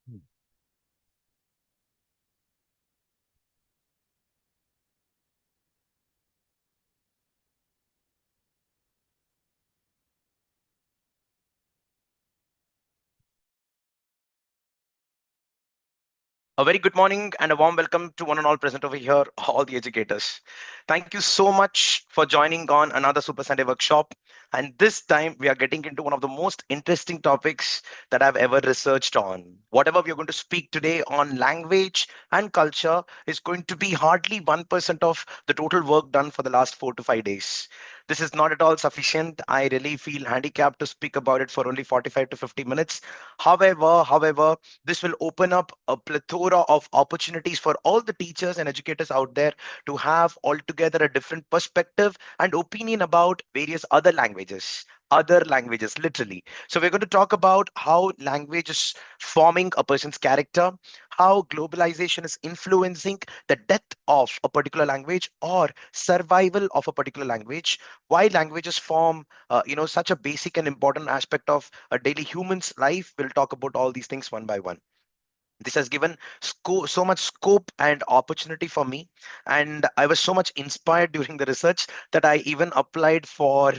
Hmm. A very good morning and a warm welcome to one and all present over here, all the educators. Thank you so much for joining on another Super Sunday workshop. And this time we are getting into one of the most interesting topics that I've ever researched on. Whatever we are going to speak today on language and culture is going to be hardly 1% of the total work done for the last 4 to 5 days. This is not at all sufficient. I really feel handicapped to speak about it for only 45 to 50 minutes. However, this will open up a plethora of opportunities for all the teachers and educators out there to have altogether a different perspective and opinion about various other languages, literally. So, we're going to talk about how language is forming a person's character, how globalization is influencing the death of a particular language or survival of a particular language, why languages form, such a basic and important aspect of a daily human's life. We'll talk about all these things one by one. This has given so much scope and opportunity for me, and I was so much inspired during the research that I even applied for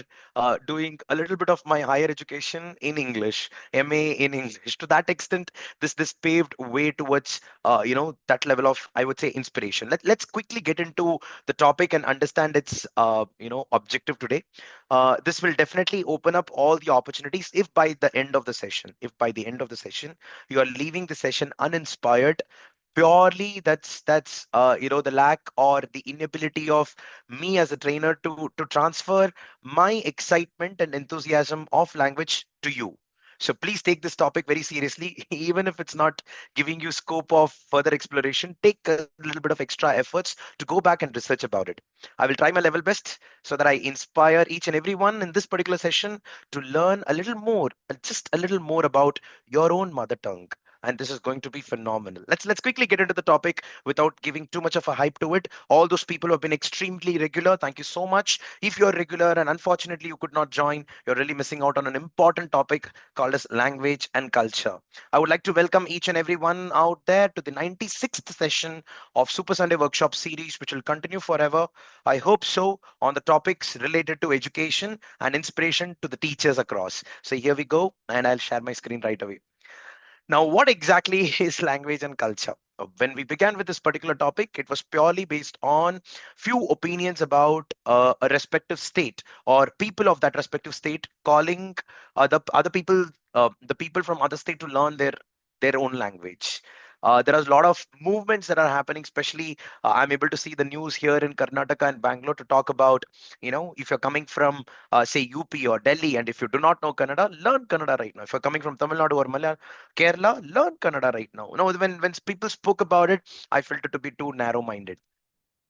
doing a little bit of my higher education in English, MA in English. To that extent, this paved way towards that level of, I would say, inspiration. Let's quickly get into the topic and understand its objective today. This will definitely open up all the opportunities if by the end of the session you are leaving the session uninspired. Purely that's the lack or the inability of me as a trainer to transfer my excitement and enthusiasm of language to you. So please take this topic very seriously. Even if it's not giving you scope of further exploration, take a little bit of extra efforts to go back and research about it. I will try my level best so that I inspire each and everyone in this particular session to learn a little more, just a little more about your own mother tongue, and this is going to be phenomenal. Let's quickly get into the topic without giving too much of a hype to it. All those people who have been extremely regular, thank you so much. If you're regular and unfortunately you could not join, you're really missing out on an important topic called as language and culture. I would like to welcome each and everyone out there to the 96th session of Super Sunday Workshop series, which will continue forever. I hope so, on the topics related to education and inspiration to the teachers across. So here we go, and I'll share my screen right away. Now, what exactly is language and culture? When we began with this particular topic, it was purely based on few opinions about a respective state or people of that respective state calling other people, the people from other state to learn their own language. There are a lot of movements that are happening, especially I'm able to see the news here in Karnataka and Bangalore to talk about, if you're coming from, say, UP or Delhi, and if you do not know Kannada, learn Kannada right now. If you're coming from Tamil Nadu or Kerala, learn Kannada right now. When people spoke about it, I felt it to be too narrow-minded.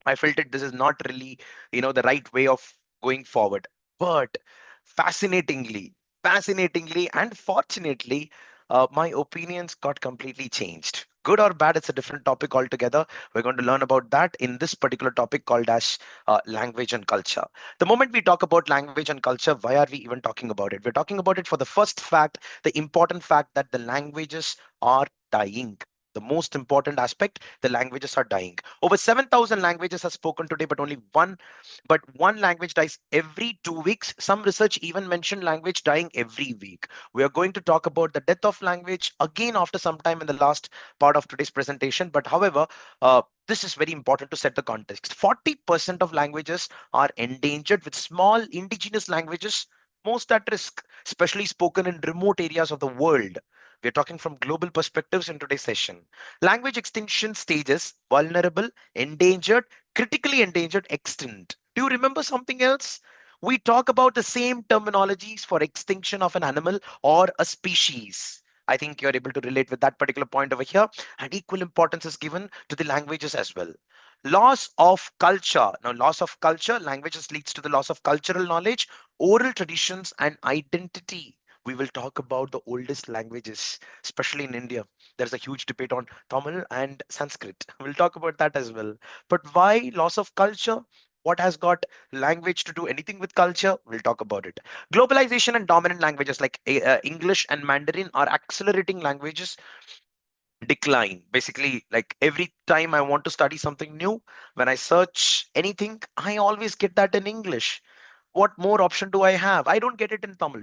I felt it this is not really, the right way of going forward. But fascinatingly, fascinatingly, and fortunately, my opinions got completely changed. Good or bad, it's a different topic altogether. We're going to learn about that in this particular topic called as language and culture. The moment we talk about language and culture, why are we even talking about it? We're talking about it for the first fact, the important fact that the languages are dying. The most important aspect, the languages are dying. Over 7,000 languages are spoken today, but one language dies every 2 weeks. Some research even mentioned language dying every week. We are going to talk about the death of language again after some time in the last part of today's presentation. But however, this is very important to set the context. 40% of languages are endangered, with small indigenous languages most at risk, especially spoken in remote areas of the world. We're talking from global perspectives in today's session. Language extinction stages: vulnerable, endangered, critically endangered, extinct. Do you remember something else? We talk about the same terminologies for extinction of an animal or a species. I think you're able to relate with that particular point over here. And equal importance is given to the languages as well. Loss of culture. Now, loss of culture, languages leads to the loss of cultural knowledge, oral traditions, and identity. We will talk about the oldest languages, especially in India. There's a huge debate on Tamil and Sanskrit. We'll talk about that as well. But why loss of culture? What has got language to do anything with culture? We'll talk about it. Globalization and dominant languages like English and Mandarin are accelerating languages decline. Basically, like every time I want to study something new, when I search anything, I always get that in English. What more option do I have? I don't get it in Tamil.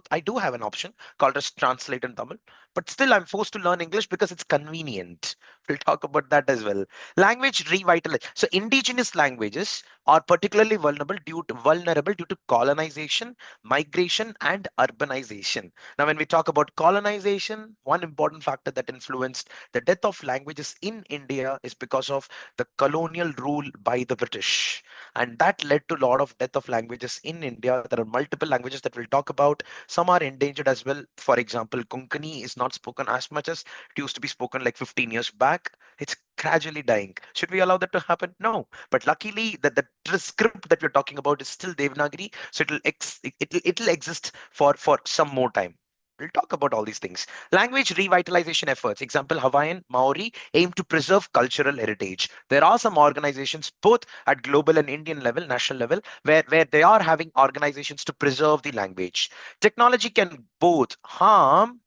I do have an option called as translate in Tamil, but still I'm forced to learn English because it's convenient. We'll talk about that as well. Language revitalization. So indigenous languages are particularly vulnerable due to colonization, migration, and urbanization. Now, when we talk about colonization, one important factor that influenced the death of languages in India is because of the colonial rule by the British, and that led to a lot of death of languages in India. There are multiple languages that we'll talk about. Some are endangered as well. For example, Konkani is not spoken as much as it used to be spoken like 15 years back. It's gradually dying. Should we allow that to happen? No. But luckily, the script that we're talking about is still Devanagari, so it'll exist for some more time. We'll talk about all these things. Language revitalization efforts. Example, Hawaiian, Maori aim to preserve cultural heritage. There are some organizations, both at global and Indian level, national level, where they are having organizations to preserve the language. Technology can both harm.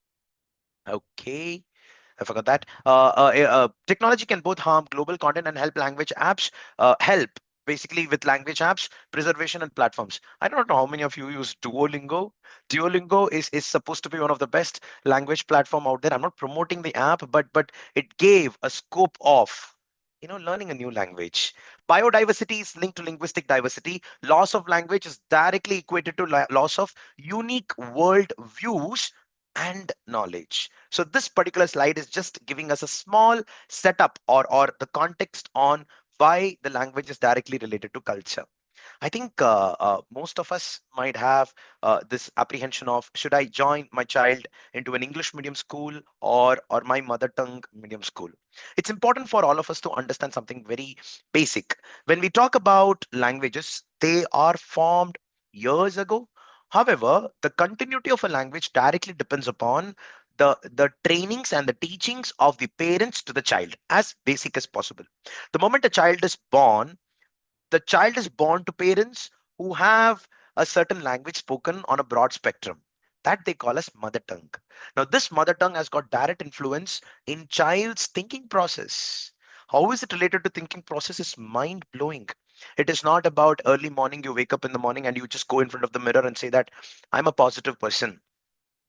Okay, I forgot that. Technology can both harm global content and help language apps. Help basically with language apps, preservation, and platforms. I don't know how many of you use Duolingo. Duolingo is supposed to be one of the best language platform out there. I'm not promoting the app, but it gave a scope of learning a new language. Biodiversity is linked to linguistic diversity. Loss of language is directly equated to loss of unique world views and knowledge. So this particular slide is just giving us a small setup or the context on why the language is directly related to culture. I think most of us might have this apprehension of, should I join my child into an English medium school or my mother tongue medium school? It's important for all of us to understand something very basic. When we talk about languages, they are formed years ago. However, the continuity of a language directly depends upon the trainings and the teachings of the parents to the child, as basic as possible. The moment a child is born, the child is born to parents who have a certain language spoken on a broad spectrum that they call as mother tongue. Now this mother tongue has got direct influence in child's thinking process. How is it related to thinking process is mind blowing. It is not about early morning, you wake up in the morning and you just go in front of the mirror and say that I'm a positive person,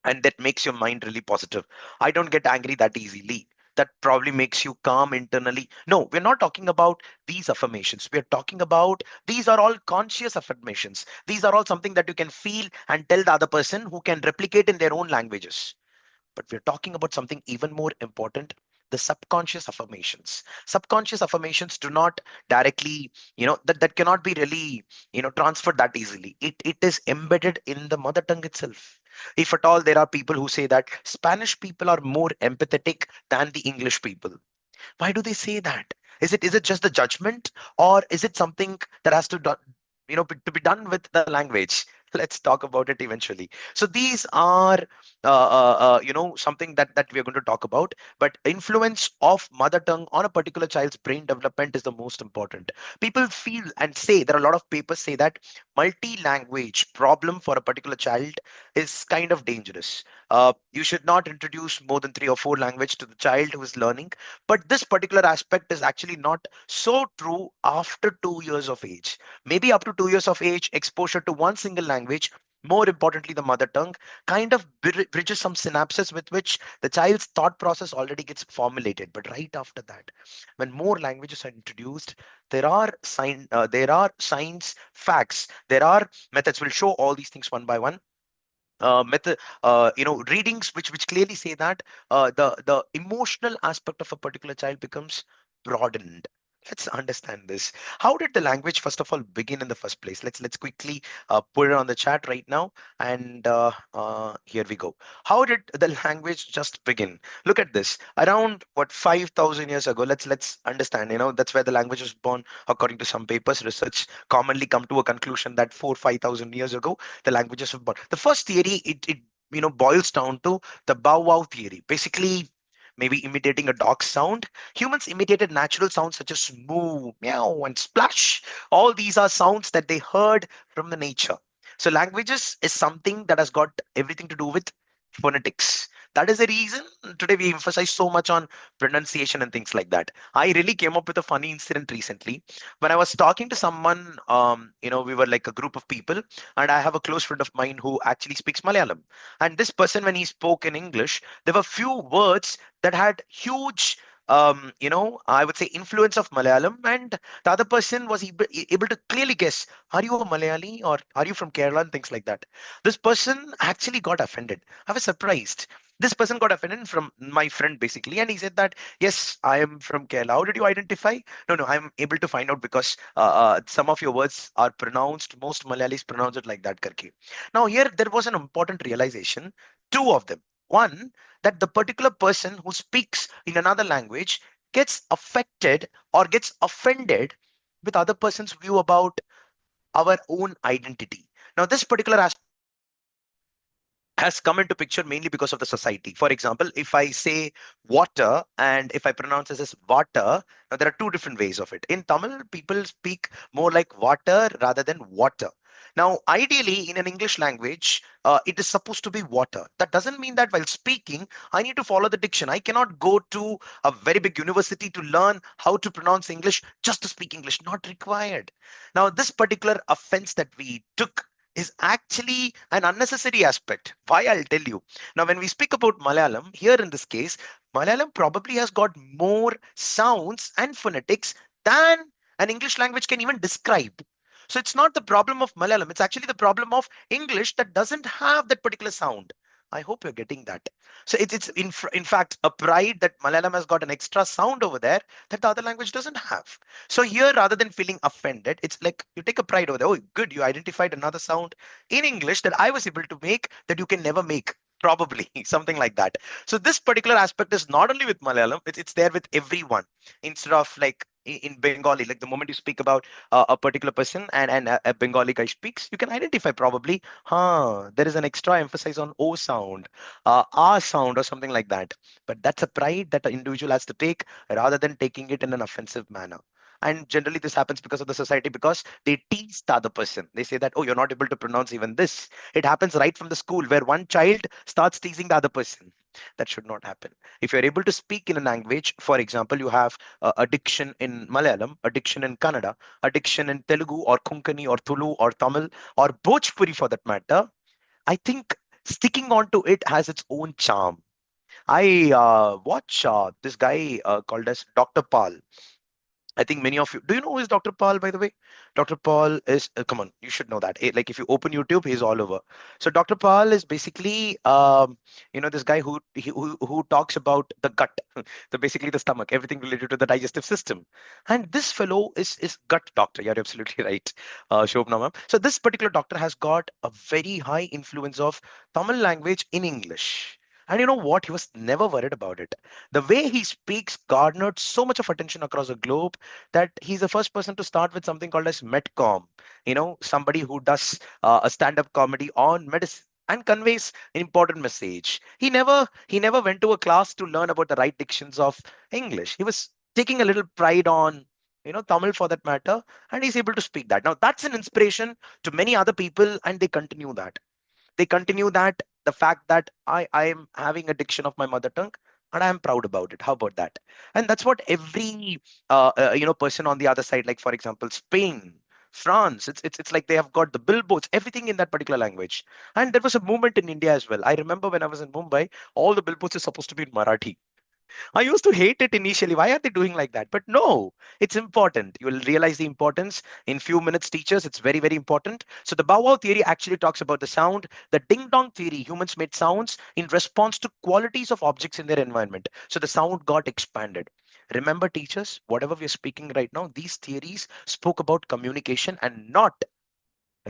and that makes your mind really positive. I don't get angry that easily. That probably makes you calm internally. No, we're not talking about these affirmations. We're talking about these are all conscious affirmations. These are all something that you can feel and tell the other person who can replicate in their own languages. But we're talking about something even more important, the subconscious affirmations. Subconscious affirmations do not directly, that cannot be really, transferred that easily. It is embedded in the mother tongue itself. If at all there are people who say that Spanish people are more empathetic than the English people, why do they say that? Is it just the judgment, or is it something that has to do, to be done with the language? Let's talk about it eventually. So these are something that we are going to talk about. But influence of mother tongue on a particular child's brain development is the most important. People feel and say, there are a lot of papers say that multi-language problem for a particular child is kind of dangerous. You should not introduce more than 3 or 4 language to the child who is learning, but this particular aspect is actually not so true after 2 years of age. Maybe up to 2 years of age, exposure to one single language, more importantly, the mother tongue, kind of bridges some synapses with which the child's thought process already gets formulated. But right after that, when more languages are introduced, there are science facts, there are methods. We'll show all these things one by one. Method, readings which clearly say that the emotional aspect of a particular child becomes broadened. Let's understand this. How did the language first of all begin in the first place? Let's quickly put it on the chat right now, and here we go. How did the language just begin? Look at this. Around what, 5,000 years ago. Let's understand. That's where the language was born. According to some papers, research commonly come to a conclusion that 4 5,000 years ago the languages were born. The first theory, it boils down to the bow wow theory. Basically, maybe imitating a dog sound. Humans imitated natural sounds such as moo, meow, and splash. All these are sounds that they heard from the nature. So languages is something that has got everything to do with phonetics. That is the reason today we emphasize so much on pronunciation and things like that. I really came up with a funny incident recently when I was talking to someone. We were like a group of people, and I have a close friend of mine who actually speaks Malayalam. And this person, when he spoke in English, there were few words that had huge I would say influence of Malayalam, and the other person was able to clearly guess, are you a Malayali or are you from Kerala, and things like that. This person actually got offended. I was surprised. This person got offended from my friend basically, and he said that, yes, I am from Kerala. How did you identify? No, no, I'm able to find out because some of your words are pronounced, most Malayalis pronounce it like that, Karki. Now, here there was an important realization, two of them. One, that the particular person who speaks in another language gets affected or gets offended with other person's view about our own identity. Now, this particular aspect has come into picture mainly because of the society. For example, if I say water and if I pronounce this as water, now there are two different ways of it. In Tamil, people speak more like water rather than water. Now, ideally, in an English language, it is supposed to be water. That doesn't mean that while speaking, I need to follow the diction. I cannot go to a very big university to learn how to pronounce English just to speak English. Not required. Now, this particular offense that we took is actually an unnecessary aspect. Why? I'll tell you. Now, when we speak about Malayalam, here in this case, Malayalam probably has got more sounds and phonetics than an English language can even describe. So it's not the problem of Malayalam, it's actually the problem of English that doesn't have that particular sound. I hope you're getting that. So it's in fact a pride that Malayalam has got an extra sound over there that the other language doesn't have. So here, rather than feeling offended, it's like you take a pride over there. Oh, good, you identified another sound in English that I was able to make that you can never make. Probably something like that. So this particular aspect is not only with Malayalam, it's there with everyone. Instead of like in Bengali, like the moment you speak about a particular person and a Bengali guy speaks, you can identify probably, there is an extra emphasis on O sound, R sound, or something like that. But that's a pride that an individual has to take rather than taking it in an offensive manner. And generally, this happens because of the society, because they tease the other person. They say that, oh, you're not able to pronounce even this. It happens right from the school where one child starts teasing the other person. That should not happen. If you're able to speak in a language, for example, you have a diction in Malayalam, a diction in Kannada, a diction in Telugu or Konkani or Tulu or Tamil or Bhojpuri for that matter, I think sticking on to it has its own charm. I watch this guy called as Dr. Pal. I think many of you do. You know who is Dr. Paul, by the way? Dr. Paul is come on, you should know that. Like if you open YouTube, he's all over. So Dr. Paul is basically this guy who talks about the gut, the basically the stomach, everything related to the digestive system. And this fellow is gut doctor. You're absolutely right, Shobna ma'am. So this particular doctor has got a very high influence of Tamil language in English. And you know what? He was never worried about it. The way he speaks garnered so much of attention across the globe that he's the first person to start with something called as Medcom. Somebody who does a stand-up comedy on medicine and conveys an important message. He never went to a class to learn about the right dictions of English. He was taking a little pride on Tamil for that matter, and he's able to speak that. Now that's an inspiration to many other people, and they continue that the fact that I am having a diction of my mother tongue, and I am proud about it. How about that? And that's what every person on the other side, like for example Spain, France, it's like they have got the billboards, everything in that particular language. And there was a movement in India as well. I remember when I was in Mumbai, all the billboards are supposed to be in Marathi. I used to hate it initially. Why are they doing like that? But no, it's important. You will realize the importance in few minutes, teachers. It's very, very important. So the Bow Wow theory actually talks about the sound. The Ding Dong theory, humans made sounds in response to qualities of objects in their environment. So the sound got expanded. Remember, teachers, whatever we're speaking right now, these theories spoke about communication and not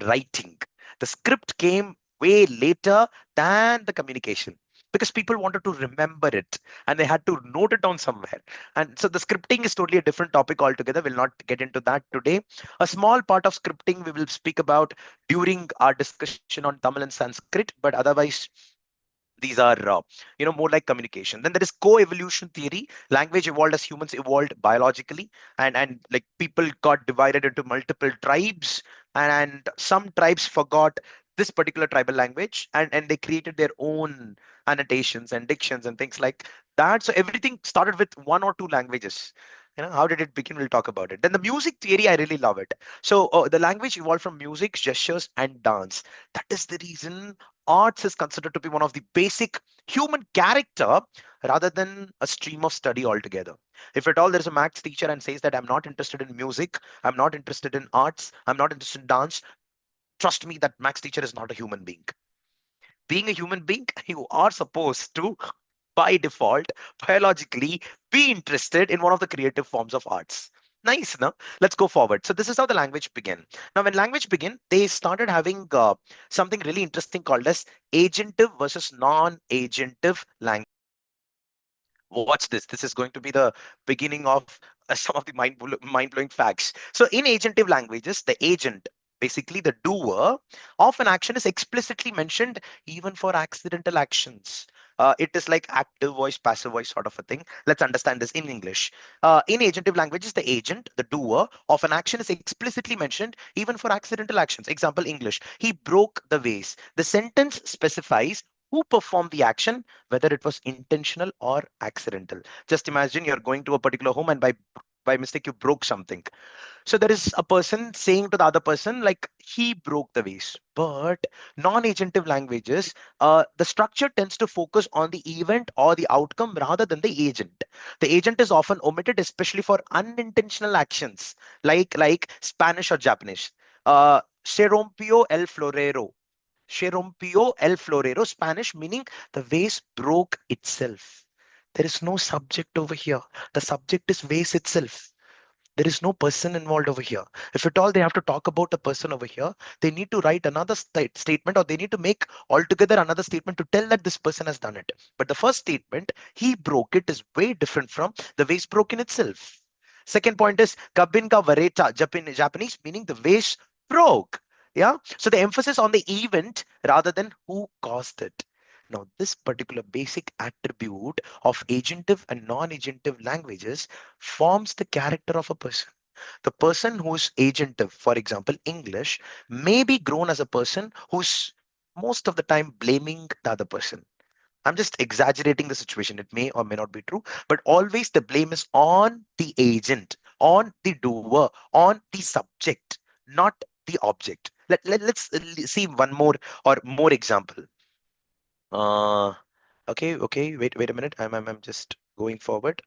writing. The script came way later than the communication because people wanted to remember it and they had to note it down somewhere. And so the scripting is totally a different topic altogether. We'll not get into that today. A small part of scripting we will speak about during our discussion on Tamil and Sanskrit, but otherwise these are more like communication. Then there is co-evolution theory. Language evolved as humans evolved biologically, and like people got divided into multiple tribes, and some tribes forgot this particular tribal language, and they created their own annotations and dictions and things like that. So everything started with one or two languages. How did it begin? We'll talk about it. Then the music theory, I really love it. So the language evolved from music, gestures, and dance. That is the reason arts is considered to be one of the basic human character rather than a stream of study altogether. If at all there's a maths teacher and says that I'm not interested in music, I'm not interested in arts, I'm not interested in dance, trust me, that maths teacher is not a human being. Being a human being, you are supposed to, by default, biologically, be interested in one of the creative forms of arts. Nice, no? Let's go forward. So this is how the language began. Now, when language began, they started having something really interesting called as agentive versus non-agentive language. Watch this. This is going to be the beginning of some of the mind-blowing facts. So in agentive languages, the agent, basically the doer of an action, is explicitly mentioned even for accidental actions. It is like active voice, passive voice sort of a thing. Let's understand this in English. In agentive languages, the agent, the doer of an action, is explicitly mentioned even for accidental actions. Example, English. He broke the vase. The sentence specifies who performed the action, whether it was intentional or accidental. Just imagine you're going to a particular home and by mistake you broke something. So there is a person saying to the other person like he broke the vase. But non-agentive languages, the structure tends to focus on the event or the outcome rather than the agent. The agent is often omitted, especially for unintentional actions like Spanish or Japanese. Se rompió el florero. Se rompió el florero, Spanish, meaning the vase broke itself. There is no subject over here. The subject is vase itself. There is no person involved over here. If at all they have to talk about a person over here, they need to write another statement, or they need to make altogether another statement to tell that this person has done it. But the first statement, he broke it, is way different from the vase broken itself. Second point is kabin ka vareta, Japanese, meaning the vase broke. Yeah. So the emphasis on the event rather than who caused it. Now, this particular basic attribute of agentive and non-agentive languages forms the character of a person. The person who's agentive, for example, English, may be grown as a person who's most of the time blaming the other person. I'm just exaggerating the situation. It may or may not be true, but always the blame is on the agent, on the doer, on the subject, not the object. Let's see one more or more example. Uh, okay, wait a minute. I'm just going forward.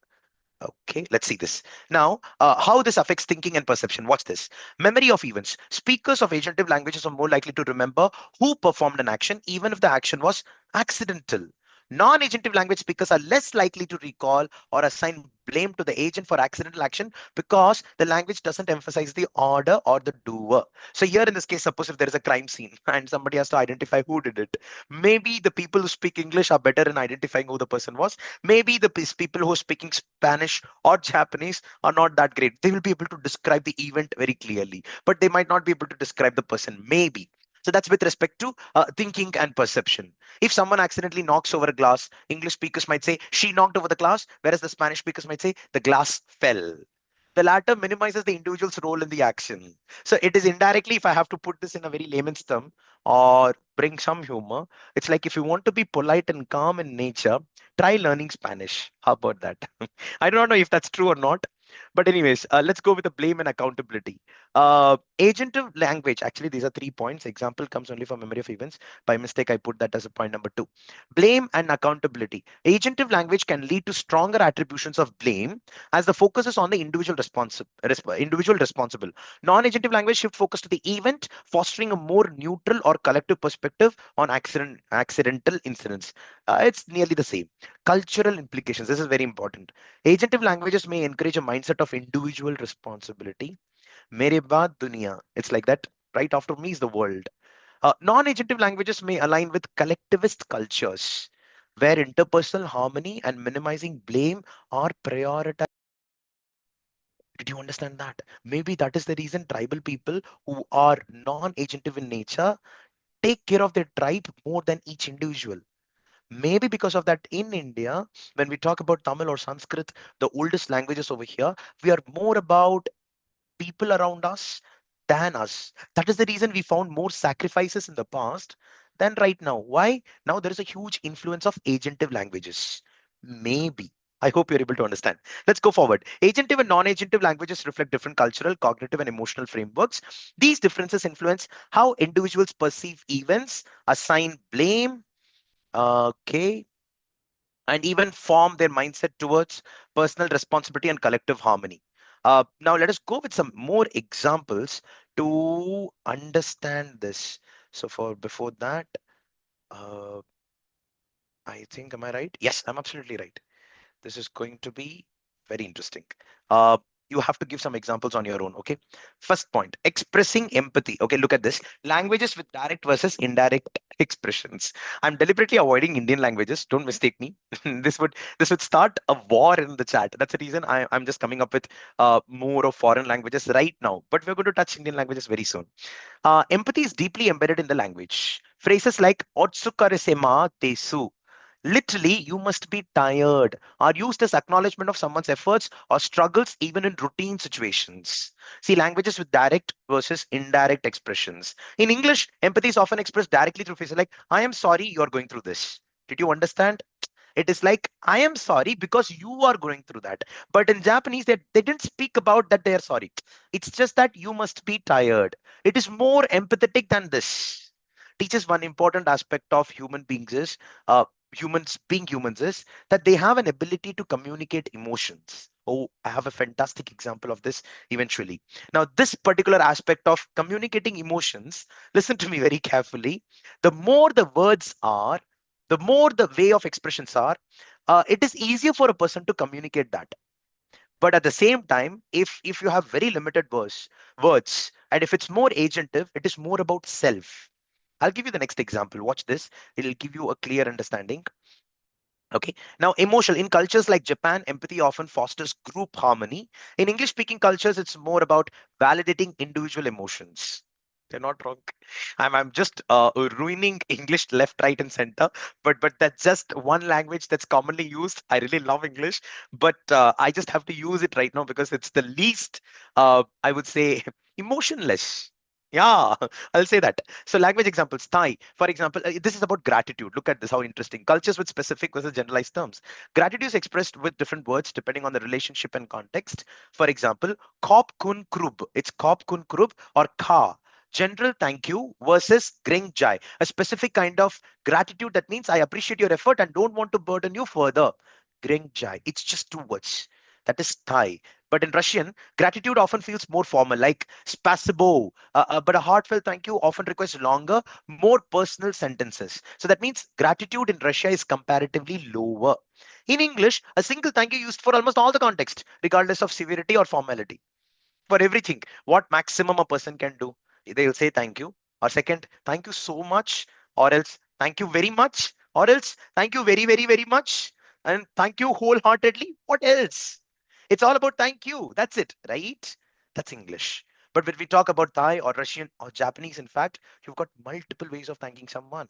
Okay, let's see this. Now, how this affects thinking and perception. Watch this. Memory of events. Speakers of agentive languages are more likely to remember who performed an action, even if the action was accidental. Non-agentive language speakers are less likely to recall or assign blame to the agent for accidental action because the language doesn't emphasize the order or the doer. So here in this case, suppose if there is a crime scene and somebody has to identify who did it, maybe the people who speak English are better in identifying who the person was. Maybe the people who are speaking Spanish or Japanese are not that great. They will be able to describe the event very clearly, but they might not be able to describe the person, maybe. So that's with respect to thinking and perception. If someone accidentally knocks over a glass, English speakers might say she knocked over the glass, whereas the Spanish speakers might say the glass fell. The latter minimizes the individual's role in the action. So it is indirectly, if I have to put this in a very layman's term or bring some humor, it's like if you want to be polite and calm in nature, try learning Spanish. How about that? I don't know if that's true or not. But anyways, let's go with the blame and accountability. Agentive language, actually, these are 3 points. Example comes only for memory of events. By mistake, I put that as a point number 2. Blame and accountability. Agentive language can lead to stronger attributions of blame as the focus is on the individual responsible. Non-agentive language shift focus to the event, fostering a more neutral or collective perspective on accidental incidents. It's nearly the same. Cultural implications. This is very important. Agentive languages may encourage a mindset of individual responsibility. Mere baad dunia. It's like that. Right after me is the world. Non-agentive languages may align with collectivist cultures, where interpersonal harmony and minimizing blame are prioritized. Did you understand that? Maybe that is the reason tribal people who are non-agentive in nature take care of their tribe more than each individual. Maybe because of that, in India, when we talk about Tamil or Sanskrit, the oldest languages over here, we are more about people around us, than us. That is the reason we found more sacrifices in the past than right now. Why? Now there is a huge influence of agentive languages. Maybe. I hope you're able to understand. Let's go forward. Agentive and non-agentive languages reflect different cultural, cognitive, and emotional frameworks. These differences influence how individuals perceive events, assign blame, okay, and even form their mindset towards personal responsibility and collective harmony. Now, let us go with some more examples to understand this. So, for before that, uh, I think, am I right? Yes, I'm absolutely right. This is going to be very interesting. Uh, you have to give some examples on your own. Okay. First point, expressing empathy. Okay, look at this. Languages with direct versus indirect expressions. I'm deliberately avoiding Indian languages. Don't mistake me. This would start a war in the chat. That's the reason I'm just coming up with more of foreign languages right now. But we're going to touch Indian languages very soon. Empathy is deeply embedded in the language. Phrases like "Otsukaresema tesu," literally, you must be tired, are used as acknowledgement of someone's efforts or struggles, even in routine situations. See, languages with direct versus indirect expressions. In English, empathy is often expressed directly through phrases like, I am sorry you're going through this. Did you understand? It is like, I am sorry because you are going through that. But in Japanese, they didn't speak about that they are sorry. It's just that you must be tired. It is more empathetic than this. Teaches one important aspect of human beings is humans being humans is that they have an ability to communicate emotions. Oh, I have a fantastic example of this eventually. Now, this particular aspect of communicating emotions, listen to me very carefully. The more the words are, the more the way of expressions are, it is easier for a person to communicate that. But at the same time, if you have very limited words, and if it's more agentive, it is more about self. I'll give you the next example. Watch this. It'll give you a clear understanding. Okay. Now, emotional. In cultures like Japan, empathy often fosters group harmony. In English speaking cultures, it's more about validating individual emotions. They're not wrong. I'm just ruining English left, right, and center. But that's just one language that's commonly used. I really love English, but I just have to use it right now because it's the least, I would say, emotionless. Yeah, I'll say that. So language examples, Thai, for example, this is about gratitude. Look at this, how interesting. Cultures with specific versus generalized terms. Gratitude is expressed with different words depending on the relationship and context. For example, Kop kun krub. It's Kop kun krub or Ka. General thank you versus Gring Jai. A specific kind of gratitude that means I appreciate your effort and don't want to burden you further. Gring Jai. It's just two words. That is Thai. But in Russian, gratitude often feels more formal, like spasibo. But a heartfelt thank you often requires longer, more personal sentences. So that means gratitude in Russia is comparatively lower. In English, a single thank you used for almost all the context, regardless of severity or formality. For everything, what maximum a person can do, they'll say thank you, or second, thank you so much, or else thank you very much, or else thank you very, very, very much, and thank you wholeheartedly. What else? It's all about thank you. That's it, right? That's English. But when we talk about Thai or Russian or Japanese, in fact, you've got multiple ways of thanking someone.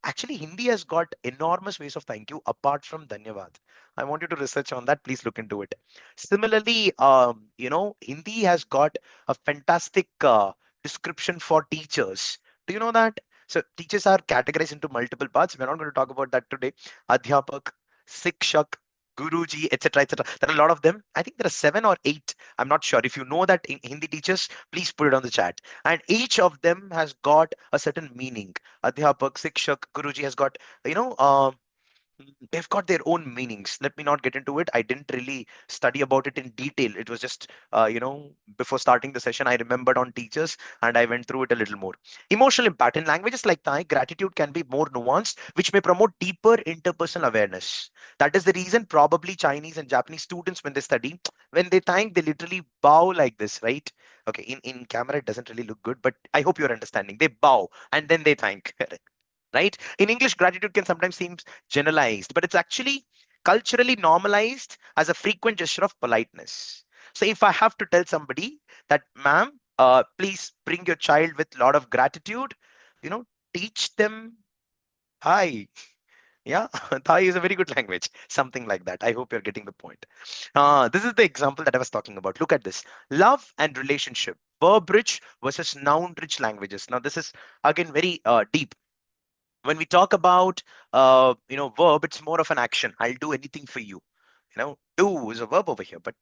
Actually, Hindi has got enormous ways of thank you apart from Dhanyavad. I want you to research on that. Please look into it. Similarly, Hindi has got a fantastic description for teachers. Do you know that? So teachers are categorized into multiple parts. We're not going to talk about that today. Adhyapak, Sikshak, Guruji, etc., etc. There are a lot of them. I think there are seven or eight. I'm not sure. If you know that in Hindi teachers, please put it on the chat. And each of them has got a certain meaning. Adhyapak, Sikshak, Guruji has got, you know, they've got their own meanings. Let me not get into it. I didn't really study about it in detail. It was just, before starting the session, I remembered on teachers and I went through it a little more. Emotional impact. In languages like Thai, gratitude can be more nuanced, which may promote deeper interpersonal awareness. That is the reason probably Chinese and Japanese students, when they study, when they thank, they literally bow like this, right? Okay, in camera, it doesn't really look good, but I hope you're understanding. They bow and then they thank. Right? In English, gratitude can sometimes seem generalized, but it's actually culturally normalized as a frequent gesture of politeness. So if I have to tell somebody that, ma'am, please bring your child with a lot of gratitude, you know, teach them hi. Yeah, Thai is a very good language, something like that. I hope you're getting the point. This is the example that I was talking about. Look at this. Love and relationship. verb rich versus noun rich languages. Now, this is again very deep. When we talk about verb, it's more of an action. I'll do anything for you. Do is a verb over here, but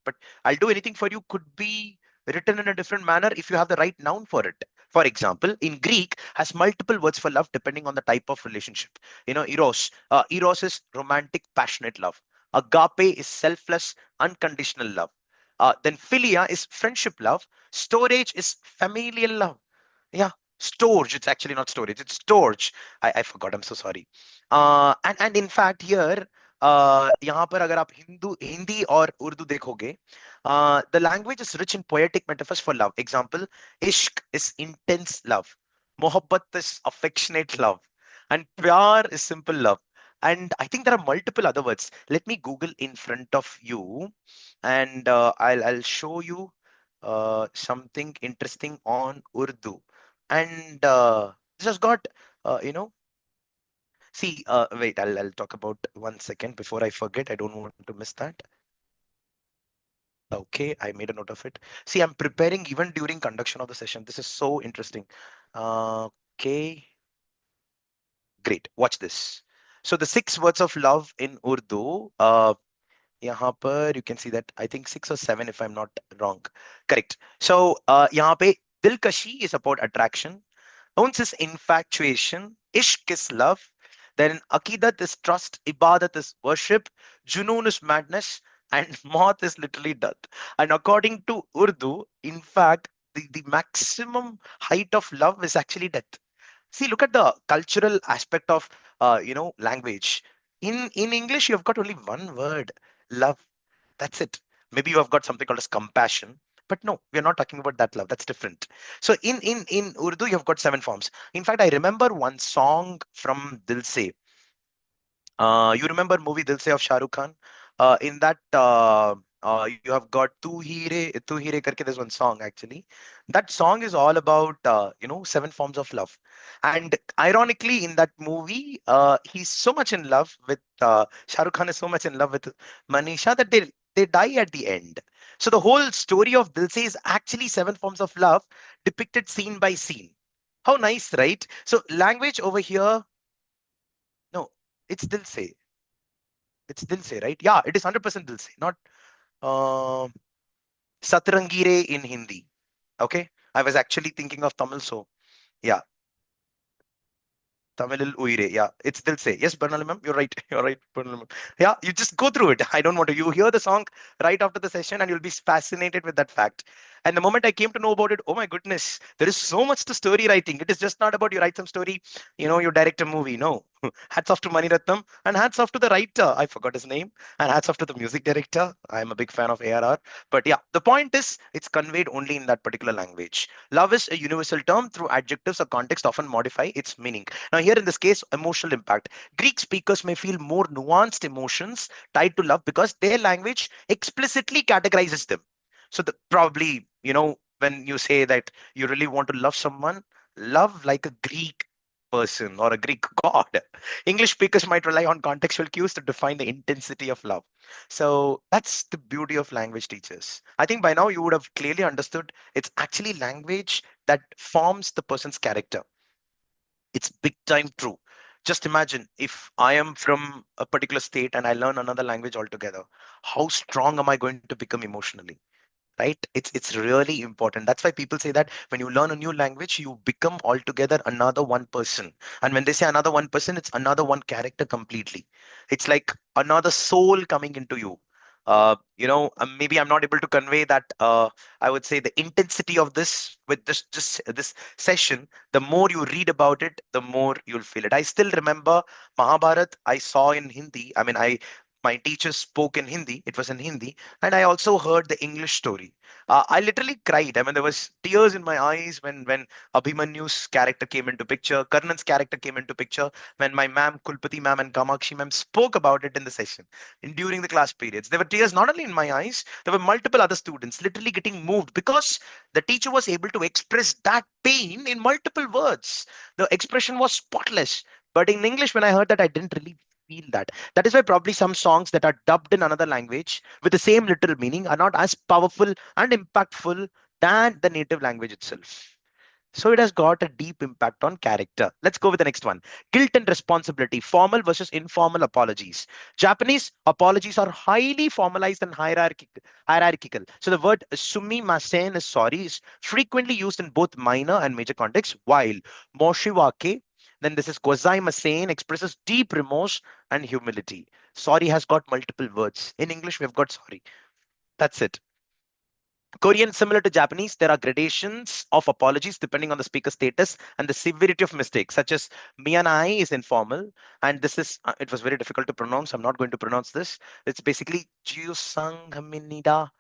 I'll do anything for you could be written in a different manner if you have the right noun for it. For example, in Greek has multiple words for love depending on the type of relationship. Eros. Eros is romantic passionate love. Agape is selfless unconditional love. Then philia is friendship love. Storage is familial love. Yeah, storage. It's actually not storage. It's storage. I forgot. I'm so sorry. And in fact here, यहाँ पर अगर आप हिंदी और उर्दू देखोगे, the language is rich in poetic metaphors for love. Example, ishq is intense love, mohabbat is affectionate love, and pyar is simple love. And I think there are multiple other words. Let me Google in front of you, and I'll show you something interesting on Urdu. And this has got see, wait, I'll talk about 1 second before I forget. I don't want to miss that. Okay, I made a note of it. See, I'm preparing even during conduction of the session. This is so interesting. Okay, great. Watch this. So the 6 words of love in Urdu. यहाँ पर you can see that I think 6 or 7 if I'm not wrong. Correct. So यहाँ पे दिलकशी is about attraction. Ons is infatuation. Ishq is love. Then Aqidat is trust. Ibadat is worship. Junoon is madness. And Maut is literally death. And according to Urdu, in fact, the maximum height of love is actually death. See, look at the cultural aspect of language. In English, you've got only one word, love. That's it. Maybe you have got something called as compassion, but no, we're not talking about that love. That's different. So in Urdu, you've got 7 forms. In fact, I remember one song from Dil Se. You remember movie Dil Se of Shah Rukh Khan? In that, you have got Tu Hi Re karke. There's one song actually. That song is all about 7 forms of love. And ironically, in that movie, he's so much in love with Shah Rukh Khan is so much in love with Manisha that they die at the end. So the whole story of Dil Se is actually 7 forms of love depicted scene by scene. How nice, right? So language over here, no, it's Dil Se. It's Dil Se, right? Yeah, it is 100% Dil Se, not uh, Satrangire in Hindi. Okay, I was actually thinking of Tamil, so yeah, Tamil Uire. Yeah, it's Dil Se. Yes, Bernal ma'am, you're right. You're right, Bernal ma'am. Yeah, you just go through it. I don't want to. You hear the song right after the session, and you'll be fascinated with that fact. And the moment I came to know about it, oh my goodness, there is so much to story writing. It is just not about you write some story, you direct a movie. No, hats off to Mani Ratnam and hats off to the writer. I forgot his name. And hats off to the music director. I'm a big fan of ARR. But yeah, the point is, it's conveyed only in that particular language. Love is a universal term. Through adjectives or context often modify its meaning. Now, here in this case, emotional impact. Greek speakers may feel more nuanced emotions tied to love because their language explicitly categorizes them. So, probably, when you say that you really want to love someone, love like a Greek person or a Greek god. English speakers might rely on contextual cues to define the intensity of love. So, that's the beauty of language teachers. I think by now you would have clearly understood it's actually language that forms the person's character. It's big time true. Just imagine if I am from a particular state and I learn another language altogether. How strong am I going to become emotionally? Right, it's really important. That's why people say that when you learn a new language you become altogether another one person. And when they say another one person, it's another one character completely. It's like another soul coming into you. Maybe I'm not able to convey that. I would say the intensity of this with this session. The more you read about it, the more you'll feel it. I still remember Mahabharat I saw in Hindi. I mean, I my teacher spoke in Hindi. It was in Hindi, and I also heard the English story. I literally cried. I mean, there was tears in my eyes when Abhimanyu's character came into picture, Karnan's character came into picture, when my ma'am, Kulpati ma'am and Kamakshi ma'am spoke about it in the session, during the class periods. There were tears not only in my eyes, there were multiple other students literally getting moved because the teacher was able to express that pain in multiple words. The expression was spotless. But in English, when I heard that, I didn't really feel that. That is why probably some songs that are dubbed in another language with the same literal meaning are not as powerful and impactful than the native language itself. So it has got a deep impact on character. Let's go with the next one. Guilt and responsibility, formal versus informal apologies. Japanese apologies are highly formalized and hierarchical. So the word sumimasen is sorry is frequently used in both minor and major contexts, while moshiwake, then this is gozaimasen, expresses deep remorse and humility. Sorry has got multiple words. In English, we've got sorry. That's it. Korean, similar to Japanese, there are gradations of apologies depending on the speaker status and the severity of mistakes, such as mianai is informal, and this is, it was very difficult to pronounce. I'm not going to pronounce this. It's basically Jiusanghaminida.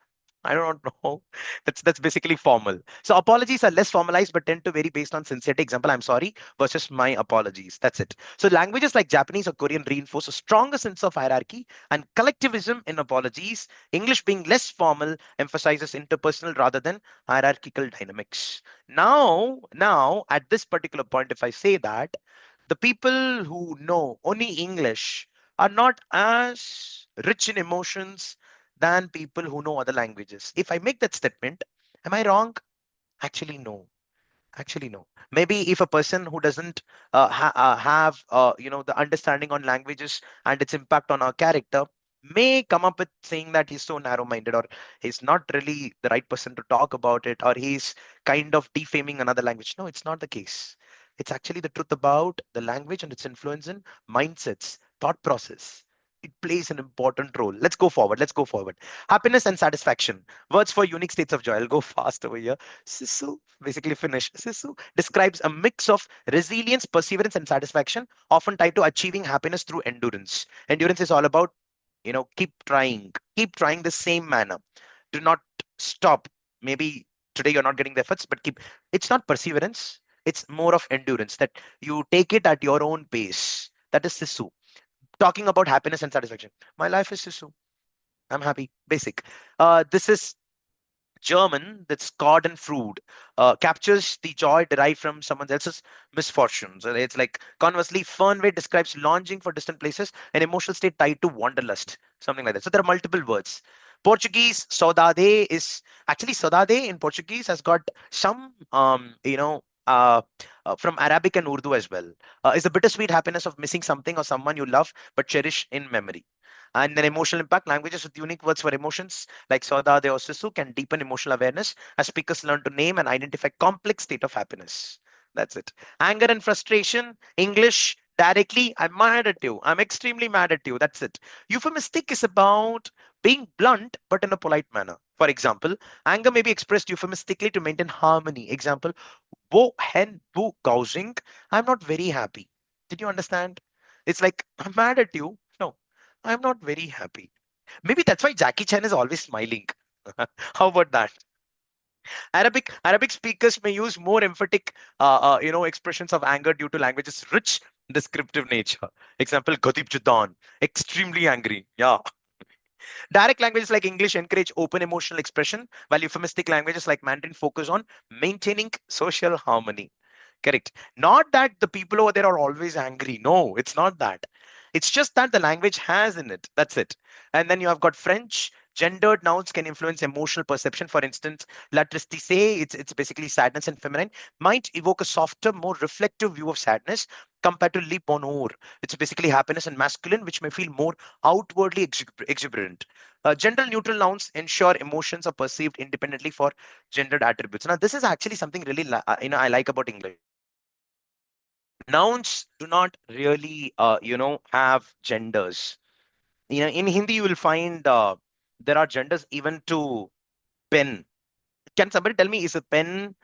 I don't know. That's basically formal. So apologies are less formalized but tend to vary based on sincerity. Example, I'm sorry versus my apologies. That's it. So languages like Japanese or Korean reinforce a stronger sense of hierarchy and collectivism in apologies. English, being less formal, emphasizes interpersonal rather than hierarchical dynamics. Now at this particular point, if I say that the people who know only English are not as rich in emotions than people who know other languages. If I make that statement, am I wrong? Actually, no. Actually, no. Maybe if a person who doesn't have the understanding on languages and its impact on our character may come up with saying that he's so narrow-minded, or he's not really the right person to talk about it, or he's kind of defaming another language. No, it's not the case. It's actually the truth about the language and its influence in mindsets, thought process. It plays an important role. Let's go forward. Let's go forward. Happiness and satisfaction. Words for unique states of joy. I'll go fast over here. Sisu, basically finish. Sisu describes a mix of resilience, perseverance, and satisfaction, often tied to achieving happiness through endurance. Endurance is all about, keep trying the same manner. Do not stop. Maybe today you're not getting the efforts, but keep. It's not perseverance. It's more of endurance that you take it at your own pace. That is Sisu. Talking about happiness and satisfaction. My life is Sisu. I'm happy. Basic. This is German, that's Schadenfreude, captures the joy derived from someone else's misfortunes. It's like, conversely, Fernweh describes longing for distant places, an emotional state tied to wanderlust, something like that. So there are multiple words. Portuguese, saudade is actually saudade in Portuguese has got some, from Arabic and Urdu as well. Is the bittersweet happiness of missing something or someone you love but cherish in memory. And then emotional impact, languages with unique words for emotions like Saudade or Sisu can deepen emotional awareness as speakers learn to name and identify complex state of happiness. That's it. Anger and frustration, English directly, I'm mad at you. I'm extremely mad at you. That's it. Euphemistic is about being blunt but in a polite manner. For example, anger may be expressed euphemistically to maintain harmony. Example, wo hen bu gausing. I'm not very happy. Did you understand? It's like, I'm mad at you. No, I'm not very happy. Maybe that's why Jackie Chan is always smiling. How about that? Arabic speakers may use more emphatic, expressions of anger due to language's rich descriptive nature. Example, Ghatib Judan, extremely angry. Yeah. Direct languages like English encourage open emotional expression, while euphemistic languages like Mandarin focus on maintaining social harmony. Correct. Not that the people over there are always angry. No, it's not that. It's just that the language has in it. That's it. And then you have got French. Gendered nouns can influence emotional perception. For instance, la tristesse, it's basically sadness and feminine, might evoke a softer, more reflective view of sadness compared to le bonheur. It's basically happiness and masculine, which may feel more outwardly exuberant. Gender neutral nouns ensure emotions are perceived independently for gendered attributes. Now, this is actually something really I like about English. Nouns do not really have genders. In Hindi you will find there are genders even to pen. Can somebody tell me, is a pen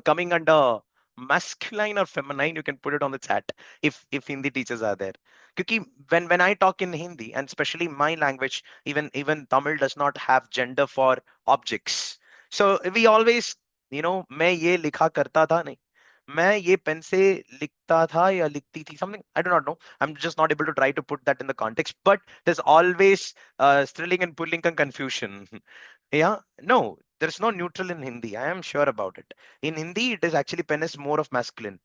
coming under masculine or feminine? You can put it on the chat if Hindi teachers are there. Because when I talk in Hindi, and especially my language, even Tamil does not have gender for objects. So we always, मैं ये लिखा करता था नहीं, मैं ये pen से लिखता था या लिखती थी, something I do not know. I'm just not able to try to put that in the context, but there's always strilling and pulling and confusion. Yeah, no, there's no neutral in Hindi. I am sure about it. In Hindi, it is actually pen is more of masculine.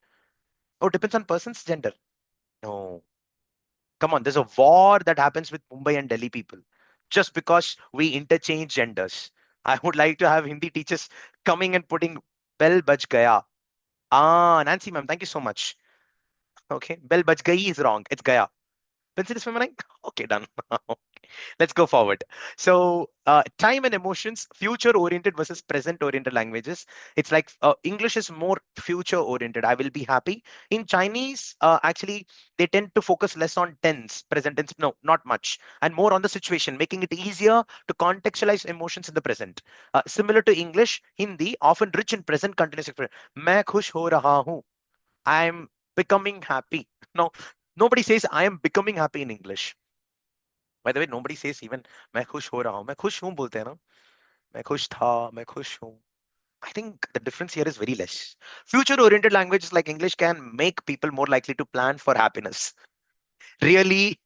Oh, depends on person's gender. No, come on. There's a war that happens with Mumbai and Delhi people just because we interchange genders. I would like to have Hindi teachers coming and putting bell baj gaya. Ah, Nancy ma'am, thank you so much. Okay, bell baj gayi is wrong. It's gaya. Pencil is swimming. Okay, done. Let's go forward. So, time and emotions, future oriented versus present oriented languages. It's like English is more future oriented. I will be happy. In Chinese, actually, they tend to focus less on tense, present tense. No, not much, and more on the situation, making it easier to contextualize emotions in the present. Similar to English, Hindi often rich in present continuous expression. मैं खुश हो रहा हूँ. I'm becoming happy. No, nobody says I am becoming happy in English. By the way, nobody says even मैं खुश हो रहा हूँ. मैं खुश हूँ बोलते हैं ना. मैं खुश था. मैं खुश हूँ. I think the difference here is very less. Future oriented languages like English can make people more likely to plan for happiness. Really,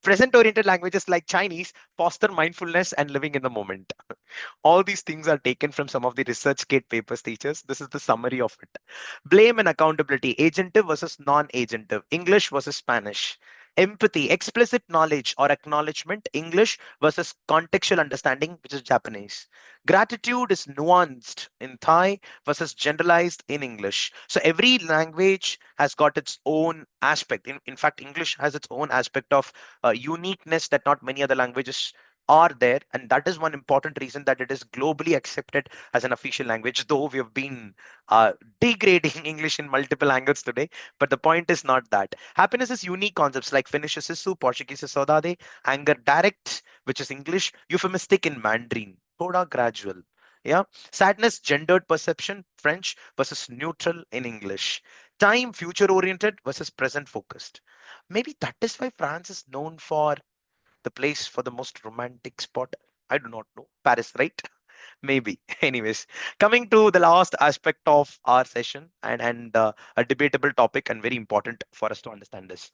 present oriented languages like Chinese foster mindfulness and living in the moment. All these things are taken from some of the ResearchGate papers, teachers. This is the summary of it. Blame and accountability, agentive versus non-agentive, English versus Spanish. Empathy, explicit knowledge or acknowledgement, English versus contextual understanding, which is Japanese. Gratitude is nuanced in Thai versus generalized in English. So every language has got its own aspect. In fact, English has its own aspect of uniqueness that not many other languages are there, and that is one important reason that it is globally accepted as an official language, though we have been degrading English in multiple angles today. But the point is not that happiness is unique concepts like Finnish is sisu, Portuguese is saudade, anger direct, which is English, euphemistic in Mandarin, thoda gradual. Yeah, sadness gendered perception, French versus neutral in English. Time future oriented versus present focused. Maybe that is why France is known for the place for the most romantic spot. I do not know. Paris, right? Maybe. Anyways, coming to the last aspect of our session, and a debatable topic and very important for us to understand this.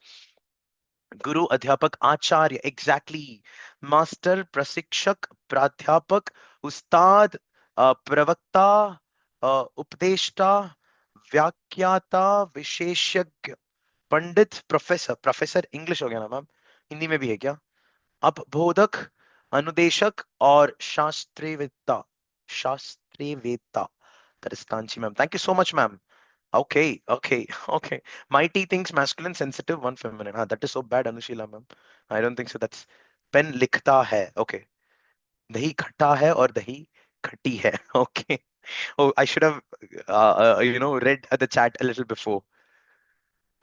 Guru, Adhyapak, Acharya, exactly. Master, Prasikshak, Pradhyapak, Ustad, Pravakta, Updeshta, Vyakyata, Visheshagya, Pandit, Professor. Professor English हो गया ना ma'am? Hindi में भी है क्या? अपबोधक, अनुदेशक और शास्त्रीवेत्ता. Shastrivedta. That is Kanchi, ma'am. Thank you so much, ma'am. Okay, okay, okay. Mighty things masculine, sensitive, one feminine. Ah, that is so bad, Anushila, ma'am. I don't think so. That's pen likhta hai. Okay. दही खट्टा है और दही खट्टी है. Okay. Oh, I should have, read the chat a little before.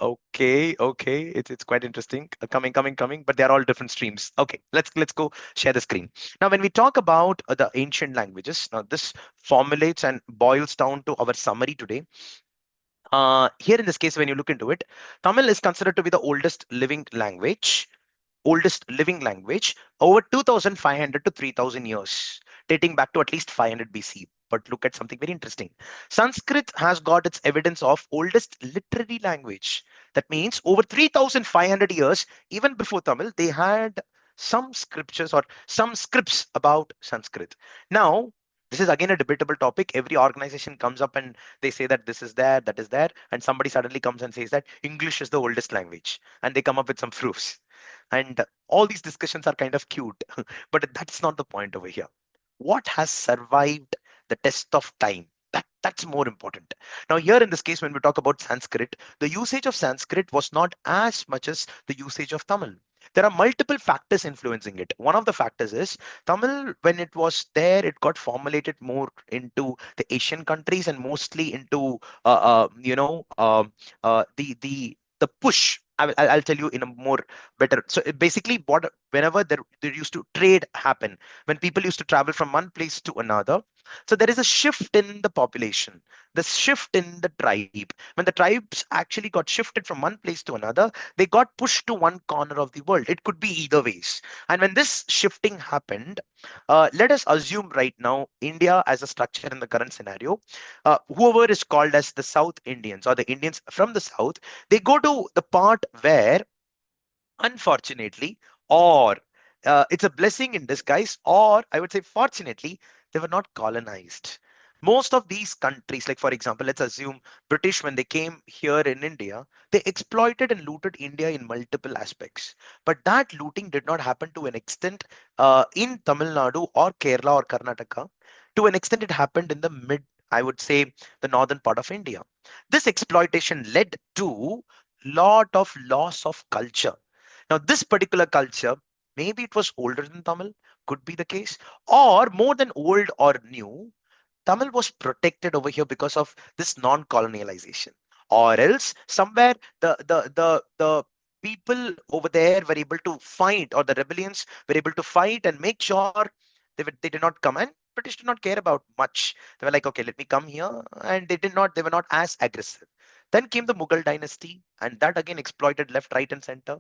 Okay, okay, it's quite interesting. Coming, but they are all different streams. Okay, let's go share the screen. Now, when we talk about the ancient languages, now this formulates and boils down to our summary today. Here in this case, when you look into it, Tamil is considered to be the oldest living language, over 2500 to 3000 years, dating back to at least 500 BC. But look at something very interesting. Sanskrit has got its evidence of oldest literary language. That means over 3500 years, even before Tamil, they had some scriptures or some scripts about Sanskrit. Now, this is again a debatable topic. Every organization comes up and they say that this is there, that is there, and somebody suddenly comes and says that English is the oldest language, and they come up with some proofs. And all these discussions are kind of cute, but that's not the point over here. What has survived the test of time? That's more important. Now, here in this case, when we talk about Sanskrit, the usage of Sanskrit was not as much as the usage of Tamil. There are multiple factors influencing it. One of the factors is Tamil, when it was there, it got formulated more into the Asian countries and mostly into, the push. I'll tell you in a more better. So basically, whenever there used to trade happen, when people used to travel from one place to another, so there is a shift in the population, the shift in the tribe. When the tribes actually got shifted from one place to another, they got pushed to one corner of the world. It could be either ways. And when this shifting happened, let us assume right now India as a structure in the current scenario, whoever is called as the South Indians or the Indians from the South, they go to the part where, unfortunately, or it's a blessing in disguise, or I would say fortunately, they were not colonized. Most of these countries, like for example, let's assume British, when they came here in India, they exploited and looted India in multiple aspects. But that looting did not happen to an extent in Tamil Nadu or Kerala or Karnataka. To an extent, it happened in the mid, I would say, the northern part of India. This exploitation led to lot of loss of culture. Now, this particular culture, maybe it was older than Tamil, could be the case, or more than old or new, Tamil was protected over here because of this non-colonialization, or else somewhere the people over there were able to fight, or the rebellions were able to fight and make sure they did not come, and British did not care about much. They were like, okay, let me come here, and they were not as aggressive. Then came the Mughal dynasty, and that again exploited left, right, and center.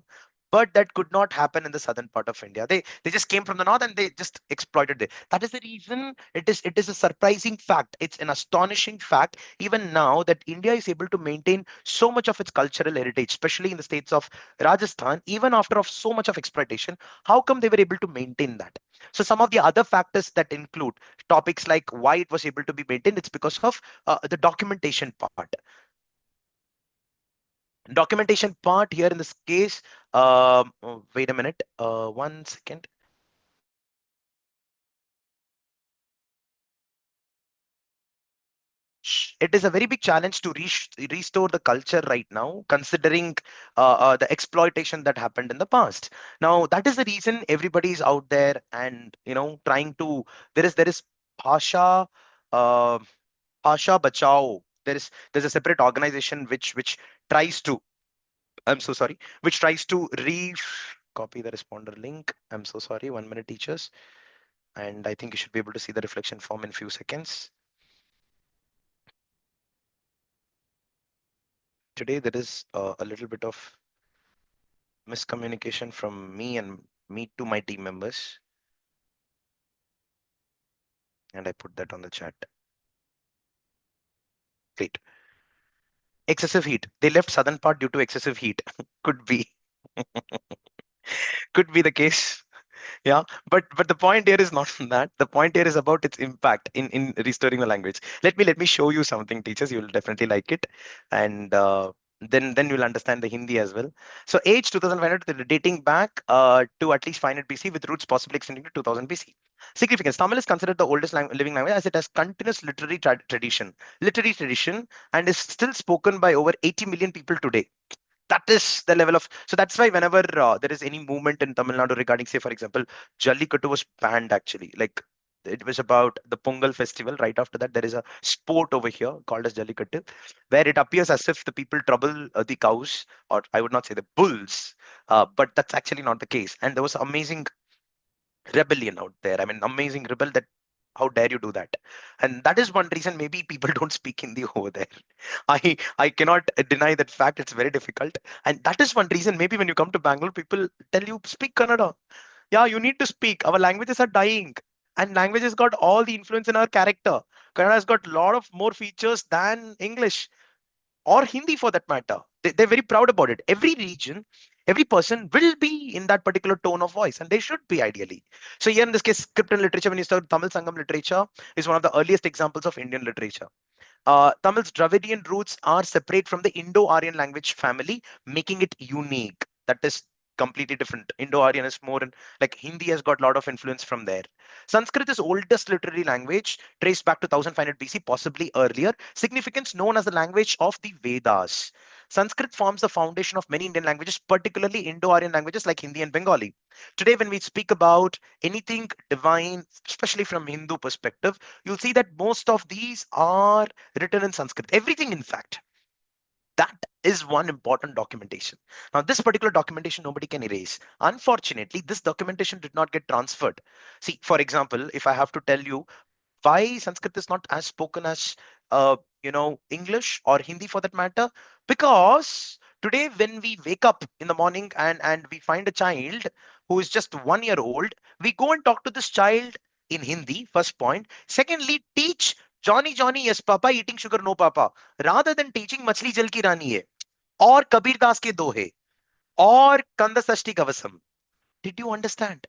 But that could not happen in the southern part of India. They just came from the north and they just exploited it. That is the reason it is a surprising fact. It's an astonishing fact even now that India is able to maintain so much of its cultural heritage, especially in the states of Rajasthan, even after of so much of exploitation. How come they were able to maintain that? So some of the other factors that include topics like why it was able to be maintained, it's because of the documentation part. Documentation part here in this case, wait a minute, 1 second. It is a very big challenge to restore the culture right now, considering the exploitation that happened in the past. Now, that is the reason everybody is out there and trying to. There is Bhasha, uh, Bhasha Bachao. There's a separate organization which tries to. I'm so sorry. Which tries to copy the responder link. I'm so sorry. 1 minute, teachers, and I think you should be able to see the reflection form in few seconds. Today there is a little bit of miscommunication from me to my team members, and I put that on the chat. Great. Excessive heat. They left southern part due to excessive heat. Could be. Could be the case. Yeah, but the point here is not that. The point here is about its impact in restoring the language. Let me show you something, teachers. You will definitely like it, and then you'll understand the Hindi as well. So age 2500, dating back to at least 500 BC, with roots possibly extending to 2000 BC. Significance: Tamil is considered the oldest living language, as it has continuous literary tradition, and is still spoken by over 80 million people today. That is the level of. So that's why whenever there is any movement in Tamil Nadu regarding, say, for example, Jallikattu was banned actually. Like, it was about the Pongal festival. Right after that, there is a sport over here called as Jallikattu, where it appears as if the people trouble the cows, or I would not say the bulls, but that's actually not the case. And there was amazing rebellion out there. I mean, amazing rebel that. How dare you do that? And that is one reason maybe people don't speak Hindi over there. I cannot deny that fact. It's very difficult, and that is one reason. Maybe when you come to Bangalore, people tell you speak Kannada. Yeah, you need to speak. Our languages are dying, and language has got all the influence in our character. Kannada has got a lot of more features than English or Hindi for that matter. They're very proud about it. Every region, every person will be in that particular tone of voice, and they should be ideally. So here in this case, script and literature, when you start Tamil Sangam literature, is one of the earliest examples of Indian literature. Tamil's Dravidian roots are separate from the Indo-Aryan language family, making it unique. That is completely different. Indo-Aryan is more like Hindi has got a lot of influence from there. Sanskrit is oldest literary language, traced back to 1500 BC, possibly earlier. Significance: known as the language of the Vedas. Sanskrit forms the foundation of many Indian languages, particularly Indo-Aryan languages like Hindi and Bengali. Today, when we speak about anything divine, especially from Hindu perspective, you'll see that most of these are written in Sanskrit. Everything, in fact. That is one important documentation. Now, this particular documentation nobody can erase. Unfortunately, this documentation did not get transferred. See, for example, if I have to tell you why Sanskrit is not as spoken as English or Hindi for that matter, because today when we wake up in the morning and we find a child who is just 1 year old, we go and talk to this child in Hindi. First point. Secondly, teach Johnny Johnny yes papa, eating sugar no papa, rather than teaching मछली जल की रानी है और कबीर दास के दोहे और कंद षष्ठी कवसम. Did you understand?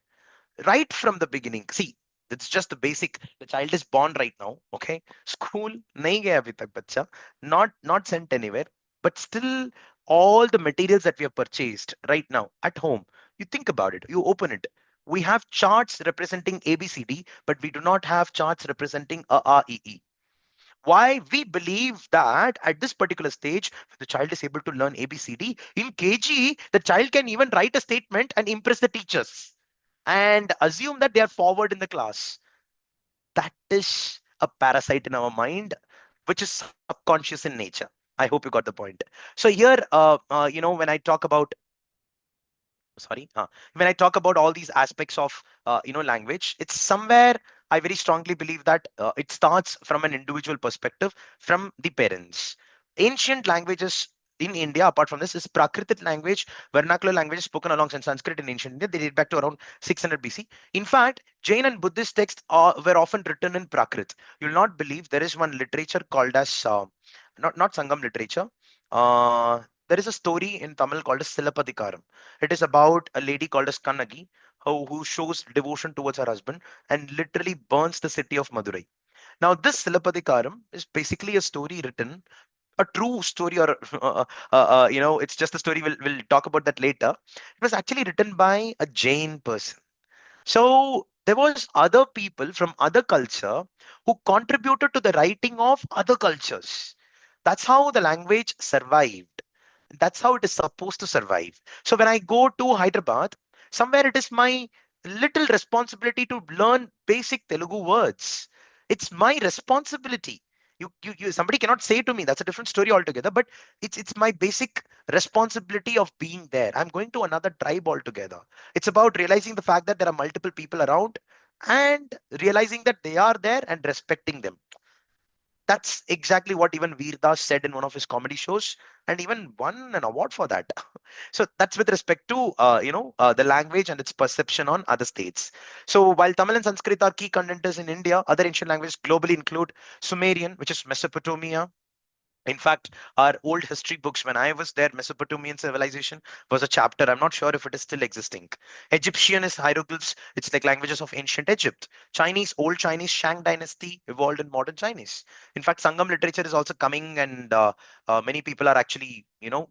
Right from the beginning. See, it's just the basic. The child is born right now. Okay, school nahi gaya abhi tak bachcha, not sent anywhere, but still all the materials that we have purchased right now at home. You think about it. You open it. We have charts representing ABCD, but we do not have charts representing A, why we believe that at this particular stage the child is able to learn ABCD. In KG the child can even write a statement and impress the teachers and assume that they are forward in the class. That is a parasite in our mind which is subconscious in nature. I hope you got the point. So here when I talk about sorry when I talk about all these aspects of language, it's somewhere I very strongly believe that it starts from an individual perspective, from the parents. Ancient languages in India, apart from this, is Prakritit language, vernacular languages spoken alongside Sanskrit in ancient India. They date back to around 600 BC. In fact, Jain and Buddhist texts were often written in Prakrit. You'll not believe there is one literature called as not Sangam literature. There is a story in Tamil called as Silapadikaram. It is about a lady called as Kannagi who shows devotion towards her husband and literally burns the city of Madurai. Now, this Silapadikaram is basically a story written, a true story, or it's just a story. We'll talk about that later. It was actually written by a Jain person. So there was other people from other culture who contributed to the writing of other cultures. That's how the language survived. That's how it is supposed to survive. So when I go to Hyderabad, somewhere it is my little responsibility to learn basic Telugu words. It's my responsibility. Somebody cannot say to me, that's a different story altogether, but it's my basic responsibility of being there. I'm going to another tribe altogether. It's about realizing the fact that there are multiple people around and realizing that they are there and respecting them. That's exactly what even Veer Das said in one of his comedy shows, and even won an award for that. So that's with respect to the language and its perception on other states. So while Tamil and Sanskrit are key contenders in India, other ancient languages globally include Sumerian, which is Mesopotamia. In fact, our old history books, when I was there, Mesopotamian civilization was a chapter. I'm not sure if it is still existing. Egyptian is hieroglyphs. It's like languages of ancient Egypt. Chinese, old Chinese, Shang dynasty evolved in modern Chinese. In fact, Sangam literature is also coming, and many people are actually,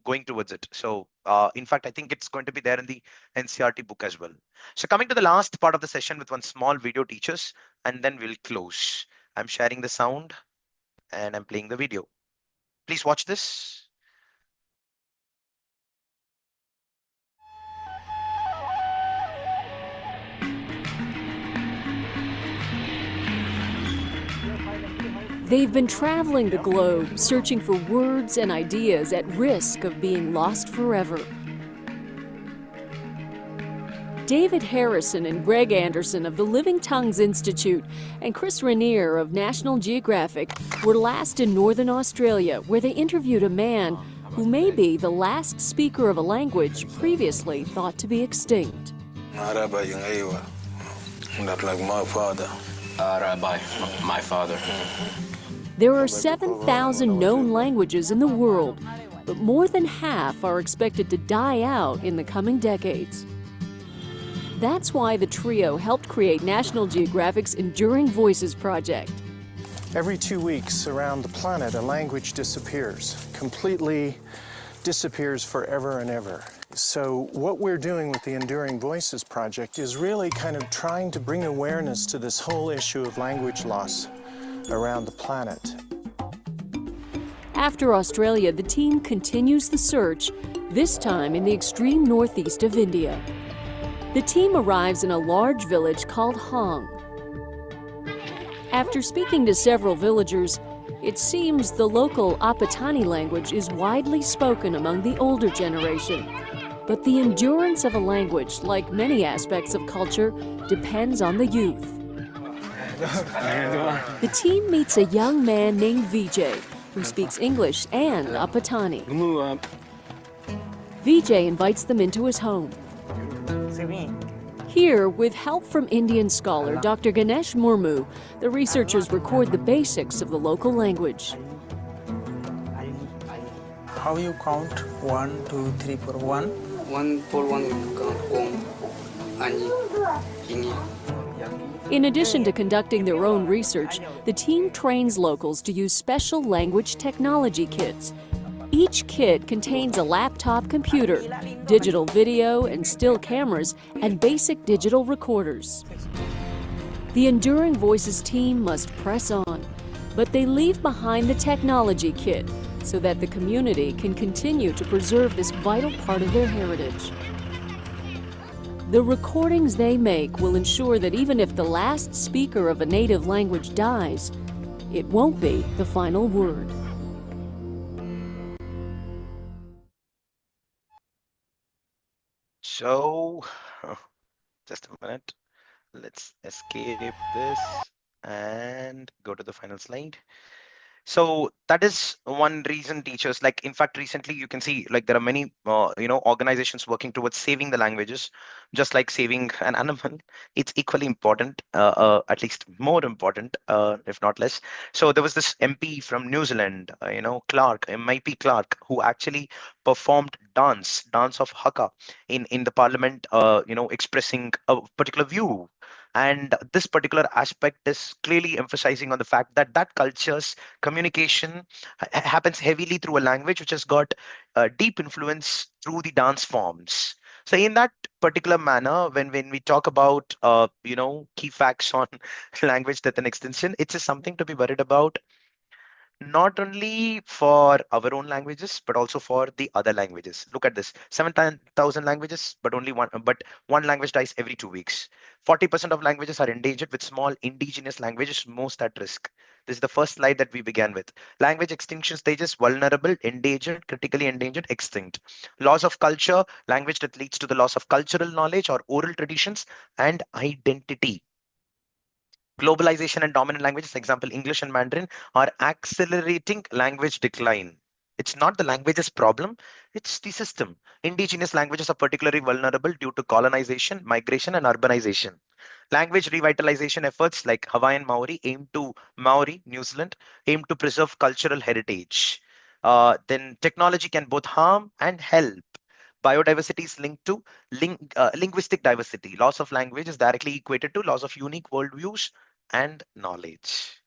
going towards it. So, in fact, I think it's going to be there in the NCRT book as well. So, coming to the last part of the session with one small video, teachers, and then we'll close. I'm sharing the sound and I'm playing the video. Please watch this. They've been traveling the globe, searching for words and ideas at risk of being lost forever. David Harrison and Greg Anderson of the Living Tongues Institute and Chris Rainier of National Geographic were last in Northern Australia, where they interviewed a man who may be the last speaker of a language previously thought to be extinct. Not like my father. Rabbi, my father. There are 7,000 known languages in the world, but more than half are expected to die out in the coming decades. That's why the trio helped create National Geographic's Enduring Voices project. Every 2 weeks around the planet, a language disappears, completely disappears forever and ever. So what we're doing with the Enduring Voices project is really kind of trying to bring awareness to this whole issue of language loss around the planet. After Australia, the team continues the search, this time in the extreme northeast of India. The team arrives in a large village called Hong. After speaking to several villagers, it seems the local Apatani language is widely spoken among the older generation. But the endurance of a language, like many aspects of culture, depends on the youth. The team meets a young man named Vijay, who speaks English and Apatani. Vijay invites them into his home. Here, with help from Indian scholar Dr. Ganesh Murmu, the researchers record the basics of the local language. How you count 1, 2, 3 for 1? 1 for 1 we count Om, Ani, Ingi. In addition to conducting their own research, the team trains locals to use special language technology kits. Each kit contains a laptop computer, digital video and still cameras, and basic digital recorders. The Enduring Voices team must press on, but they leave behind the technology kit so that the community can continue to preserve this vital part of their heritage. The recordings they make will ensure that even if the last speaker of a native language dies, it won't be the final word. So, just a minute. Let's escape this and go to the final slide. So that is one reason teachers, like in fact recently you can see like there are many organizations working towards saving the languages, just like saving an animal. It's equally important, at least more important, if not less. So there was this MP from New Zealand, Clark, MIP Clark, who actually performed dance of haka in the parliament, expressing a particular view. And this particular aspect is clearly emphasizing on the fact that that culture's communication happens heavily through a language which has got deep influence through the dance forms. So in that particular manner, when we talk about key facts on language death and extinction, it's just something to be worried about, not only for our own languages but also for the other languages. Look at this: 7,000 languages, but one language dies every 2 weeks. 40% of languages are endangered, with small indigenous languages most at risk. This is the first slide that we began with. Language extinction stages: vulnerable, endangered, critically endangered, extinct. Loss of culture: language that leads to the loss of cultural knowledge or oral traditions and identity. Globalization and dominant languages, example English and Mandarin, are accelerating language decline. It's not the language's problem, it's the system. Indigenous languages are particularly vulnerable due to colonization, migration, and urbanization. Language revitalization efforts like Maori, New Zealand, aim to preserve cultural heritage. Then technology can both harm and help. Biodiversity is linked to linguistic diversity. Loss of language is directly equated to loss of unique worldviews and knowledge.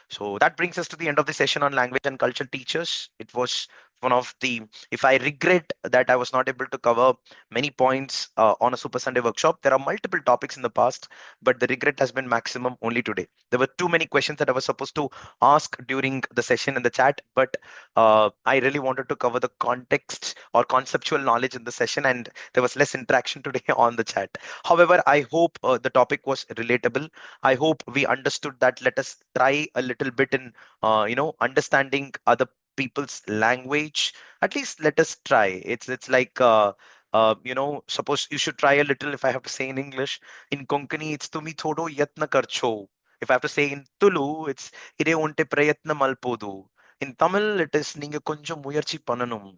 So that brings us to the end of the session on language and culture teachers. It was one of the, if I regret that I was not able to cover many points on a Super Sunday workshop. There are multiple topics in the past, but the regret has been maximum only today. There were too many questions that I was supposed to ask during the session in the chat, but I really wanted to cover the context or conceptual knowledge in the session, and there was less interaction today on the chat. However, I hope the topic was relatable. I hope we understood that. Let us try a little bit in, understanding other people's language. At least let us try. It's like, suppose you should try a little. If I have to say in English, in Konkani, it's tumi thodo yatna karcho. If I have to say in Tulu, it's ire onte prayatna malpodu. In Tamil, it is ninga konjam muyarchi pananum.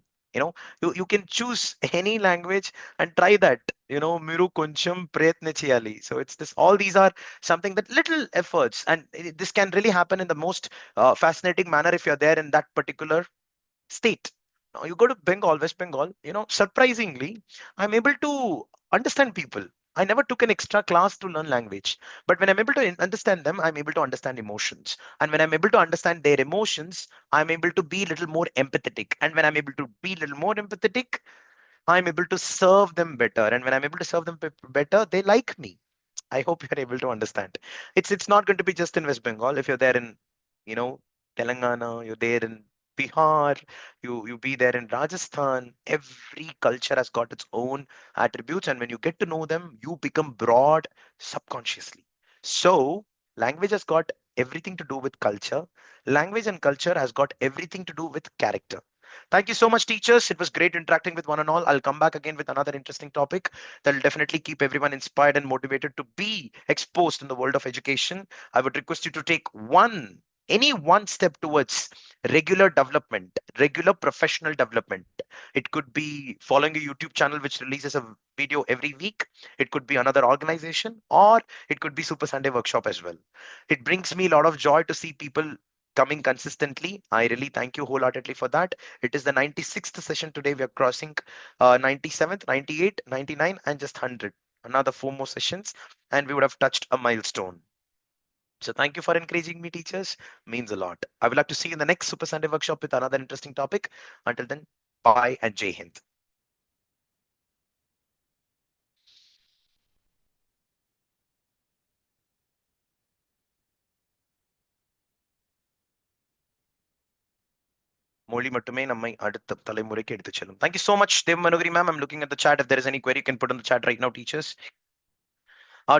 You can choose any language and try that. Miru koncham prayatna cheyali. So it's this. All these are something that little efforts, and this can really happen in the most fascinating manner if you're there in that particular state. Now you go to Bengal, West Bengal, surprisingly, I'm able to understand people. I never took an extra class to learn language, but when I'm able to understand them, I'm able to understand emotions. And when I'm able to understand their emotions, I'm able to be a little more empathetic. And when I'm able to be a little more empathetic, I'm able to serve them better. And when I'm able to serve them better, they like me. I hope you're able to understand. It's not going to be just in West Bengal. If you're there in, you know, Telangana, you're there in Bihar, you be there in Rajasthan. Every culture has got its own attributes, and when you get to know them, you become broad subconsciously. So language has got everything to do with culture. Language and culture has got everything to do with character. Thank you so much, teachers. It was great interacting with one and all. I'll come back again with another interesting topic that will definitely keep everyone inspired and motivated to be exposed in the world of education. I would request you to take any one step towards regular development, regular professional development. It could be following a YouTube channel which releases a video every week. It could be another organization, or it could be Super Sunday workshop as well. It brings me a lot of joy to see people coming consistently. I really thank you wholeheartedly for that. It is the 96th session today. We are crossing 97th, 98, 99, and just 100. Another 4 more sessions, and we would have touched a milestone. So thank you for encouraging me, teachers. Means a lot. I would like to see you in the next Super Sunday workshop with another interesting topic. Until then, bye and Jai Hind. மொழி மட்டுமே நம்மை அடுத்த தலைமுறைக்கு எடுத்துச் செல்லும். Thank you so much, Dev Manogari ma'am. I'm looking at the chat. If there is any query, you can put in the chat right now, teachers.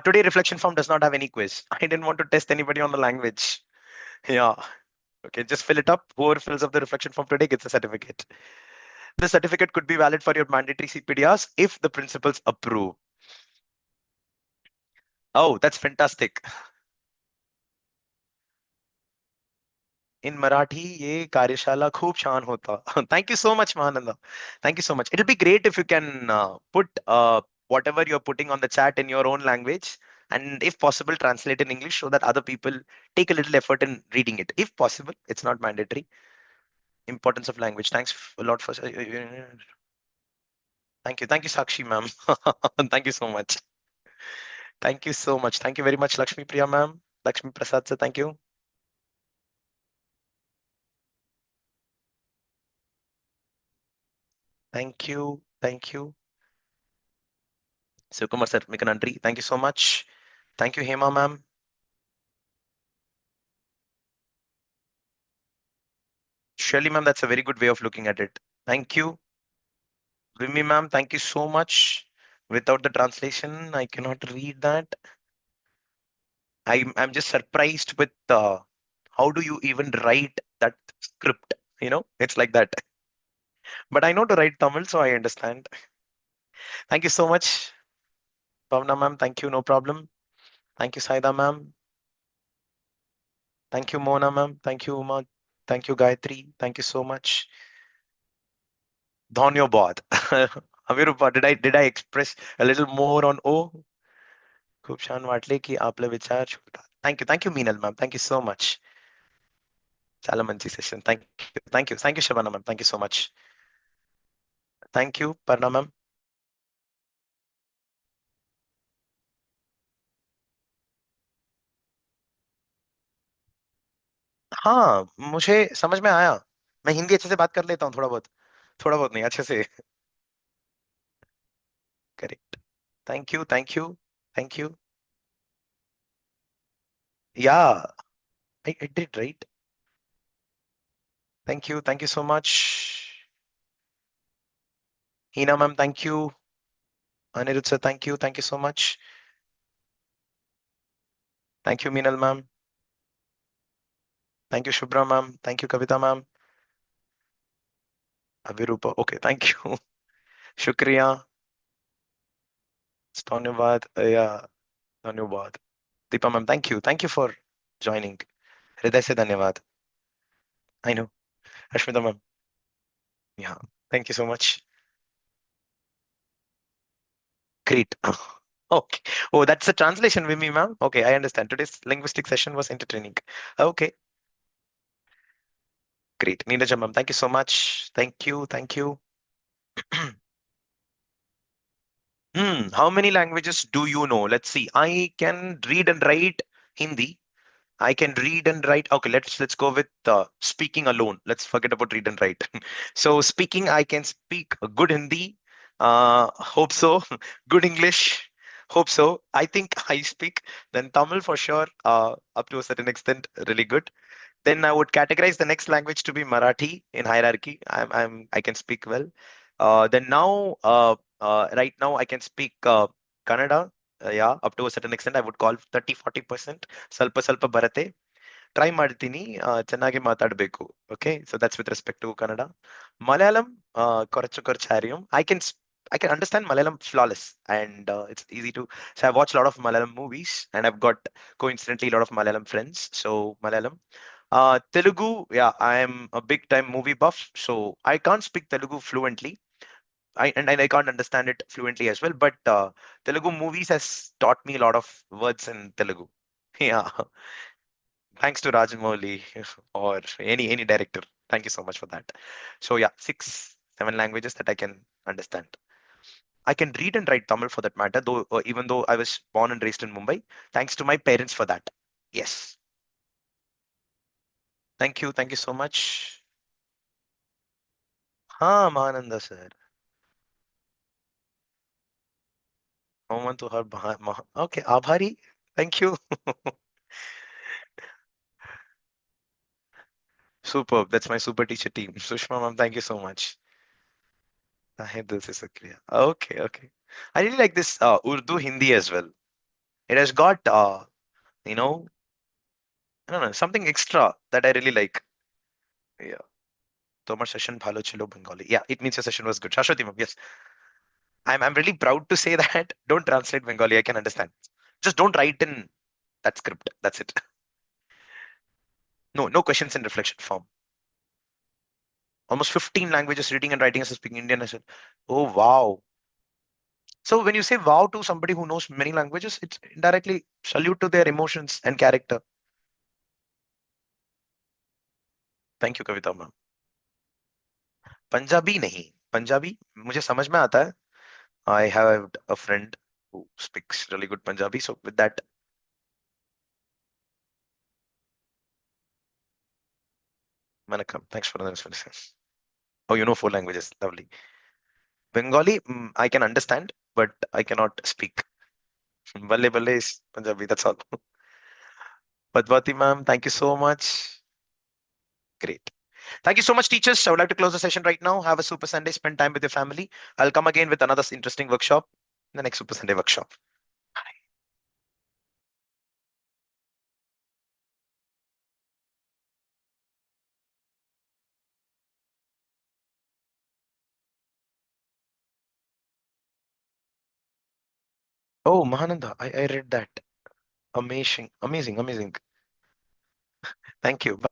Today reflection form does not have any quiz. I didn't want to test anybody on the language. Yeah. Okay, just fill it up. Whoever fills up the reflection form today gets a certificate. The certificate could be valid for your mandatory CPDRs if the principals approve. Oh, that's fantastic. In Marathi, ye कार्यशाला खूप छान होता. Thank you so much, Mahananda. Thank you so much. It'll be great if you can put whatever you're putting on the chat in your own language, and if possible, translate in English so that other people take a little effort in reading it. If possible, it's not mandatory. Importance of language. Thanks a lot for. Thank you, Sakshi ma'am. Thank you so much. Thank you so much. Thank you very much, Lakshmi Priya ma'am. Lakshmi Prasad sir, thank you. Thank you. Thank you. Sivakumar sir, make an entry. Thank you so much. Thank you, Hema ma'am. Shirley ma'am, that's a very good way of looking at it. Thank you. Vimi ma'am, thank you so much. Without the translation, I cannot read that. I'm just surprised with how do you even write that script? You know, it's like that. But I know to write Tamil, so I understand. Thank you so much, Pavna ma'am. Thank you, no problem. Thank you, Saida ma'am. Thank you, Mona ma'am. Thank you, Uma. Thank you, Gayatri. Thank you so much. Dhanyabad. Avirupa, did I express a little more on O? खूप छान वाटले की आपले विचार छोटा. Thank you, Meenal ma'am. Thank you so much. చాలా మంచి session. Thank you, Shabana ma'am. Thank you so much. Thank you, Parna ma'am. हाँ, मुझे समझ में आया. मैं हिंदी अच्छे से बात कर लेता हूँ थोड़ा बहुत नहीं अच्छे से. Correct. Thank you. Yeah, I did right. Thank you so much. Hina ma'am, thank you. Anirudh sir, thank you so much. Thank you, Meenal ma'am. Thank you, Shubhra ma'am. Thank you, Kavita ma'am. Avirupa, okay, thank you. Shukriya. धन्यवाद. Yeah, धन्यवाद. Deepa ma'am, thank you for joining. हृदय से धन्यवाद. I know. Ashmita ma'am, yeah, thank you so much. Great. Okay. Oh, that's the translation, Vimi ma'am. Okay, I understand. Today's linguistic session was entertaining. Okay. Great. Neeraja ma'am, thank you so much. Thank you. How many languages do you know? Let's see. I can read and write Hindi. I can read and write. Okay, let's go with speaking alone. Let's forget about read and write. So speaking, I can speak a good Hindi. Hope so. Good English. Hope so. I think I speak. Then Tamil for sure. Up to a certain extent, really good. Then I would categorize the next language to be Marathi in hierarchy. I can speak well. Then now, right now, I can speak Kannada. Yeah, up to a certain extent, I would call 30-40%. ಸ್ವಲ್ಪ ಬರತ್ತೆ. Try ಮಾಡ್ತೀನಿ ಚೆನ್ನಾಗಿ ಮಾತಾಡಬೇಕು. Okay, so that's with respect to Kannada. Malayalam, കുറച്ച് അറിയും. I can understand Malayalam flawless, and it's easy to. So I've watched a lot of Malayalam movies, and I've got coincidentally a lot of Malayalam friends. So Malayalam. Telugu, yeah, I am a big time movie buff, so I can't speak Telugu fluently. I can't understand it fluently as well, but Telugu movies has taught me a lot of words in Telugu. Yeah, thanks to Rajamouli or any director. Thank you so much for that. So yeah, 6-7 languages that I can understand. I can read and write Tamil for that matter, though even though I was born and raised in Mumbai, thanks to my parents for that. Yes. Thank you. Thank you so much. हाँ Mahananda sir. Oman to her okay, Abhari. Thank you. Superb. That's my super teacher team. Sushma ma'am, thank you so much. Tahe dil se shukriya. Okay, okay. I really like this Urdu Hindi as well. It has got you know, I don't know, something extra that I really like. Yeah. Tomar session bhalo chilo Bengali. Yeah, it means your session was good. Shashwati ma'am, yes. I'm really proud to say that. Don't translate Bengali. I can understand. Just don't write in that script. That's it. No, no questions in reflection form. Almost 15 languages, reading and writing as a speaking Indian. I said, oh wow. So when you say wow to somebody who knows many languages, it's indirectly salute to their emotions and character. Thank you, Kavita ma'am. Punjabi नहीं, पंजाबी मुझे समझ में आता है. I have a friend who speaks really good Punjabi. So with that, Manakam, thanks for the response. Oh, you know 4 languages. Lovely. Bengali, I can understand, but I cannot speak. Balle balle is Punjabi. That's all. Padmati ma'am, thank you so much. Great. Thank you so much, teachers. I would like to close the session right now. Have a super Sunday. Spend time with your family. I'll come again with another interesting workshop in the next Super Sunday workshop. Oh, Mahananda, I read that. Amazing, amazing, amazing. Thank you. Bye.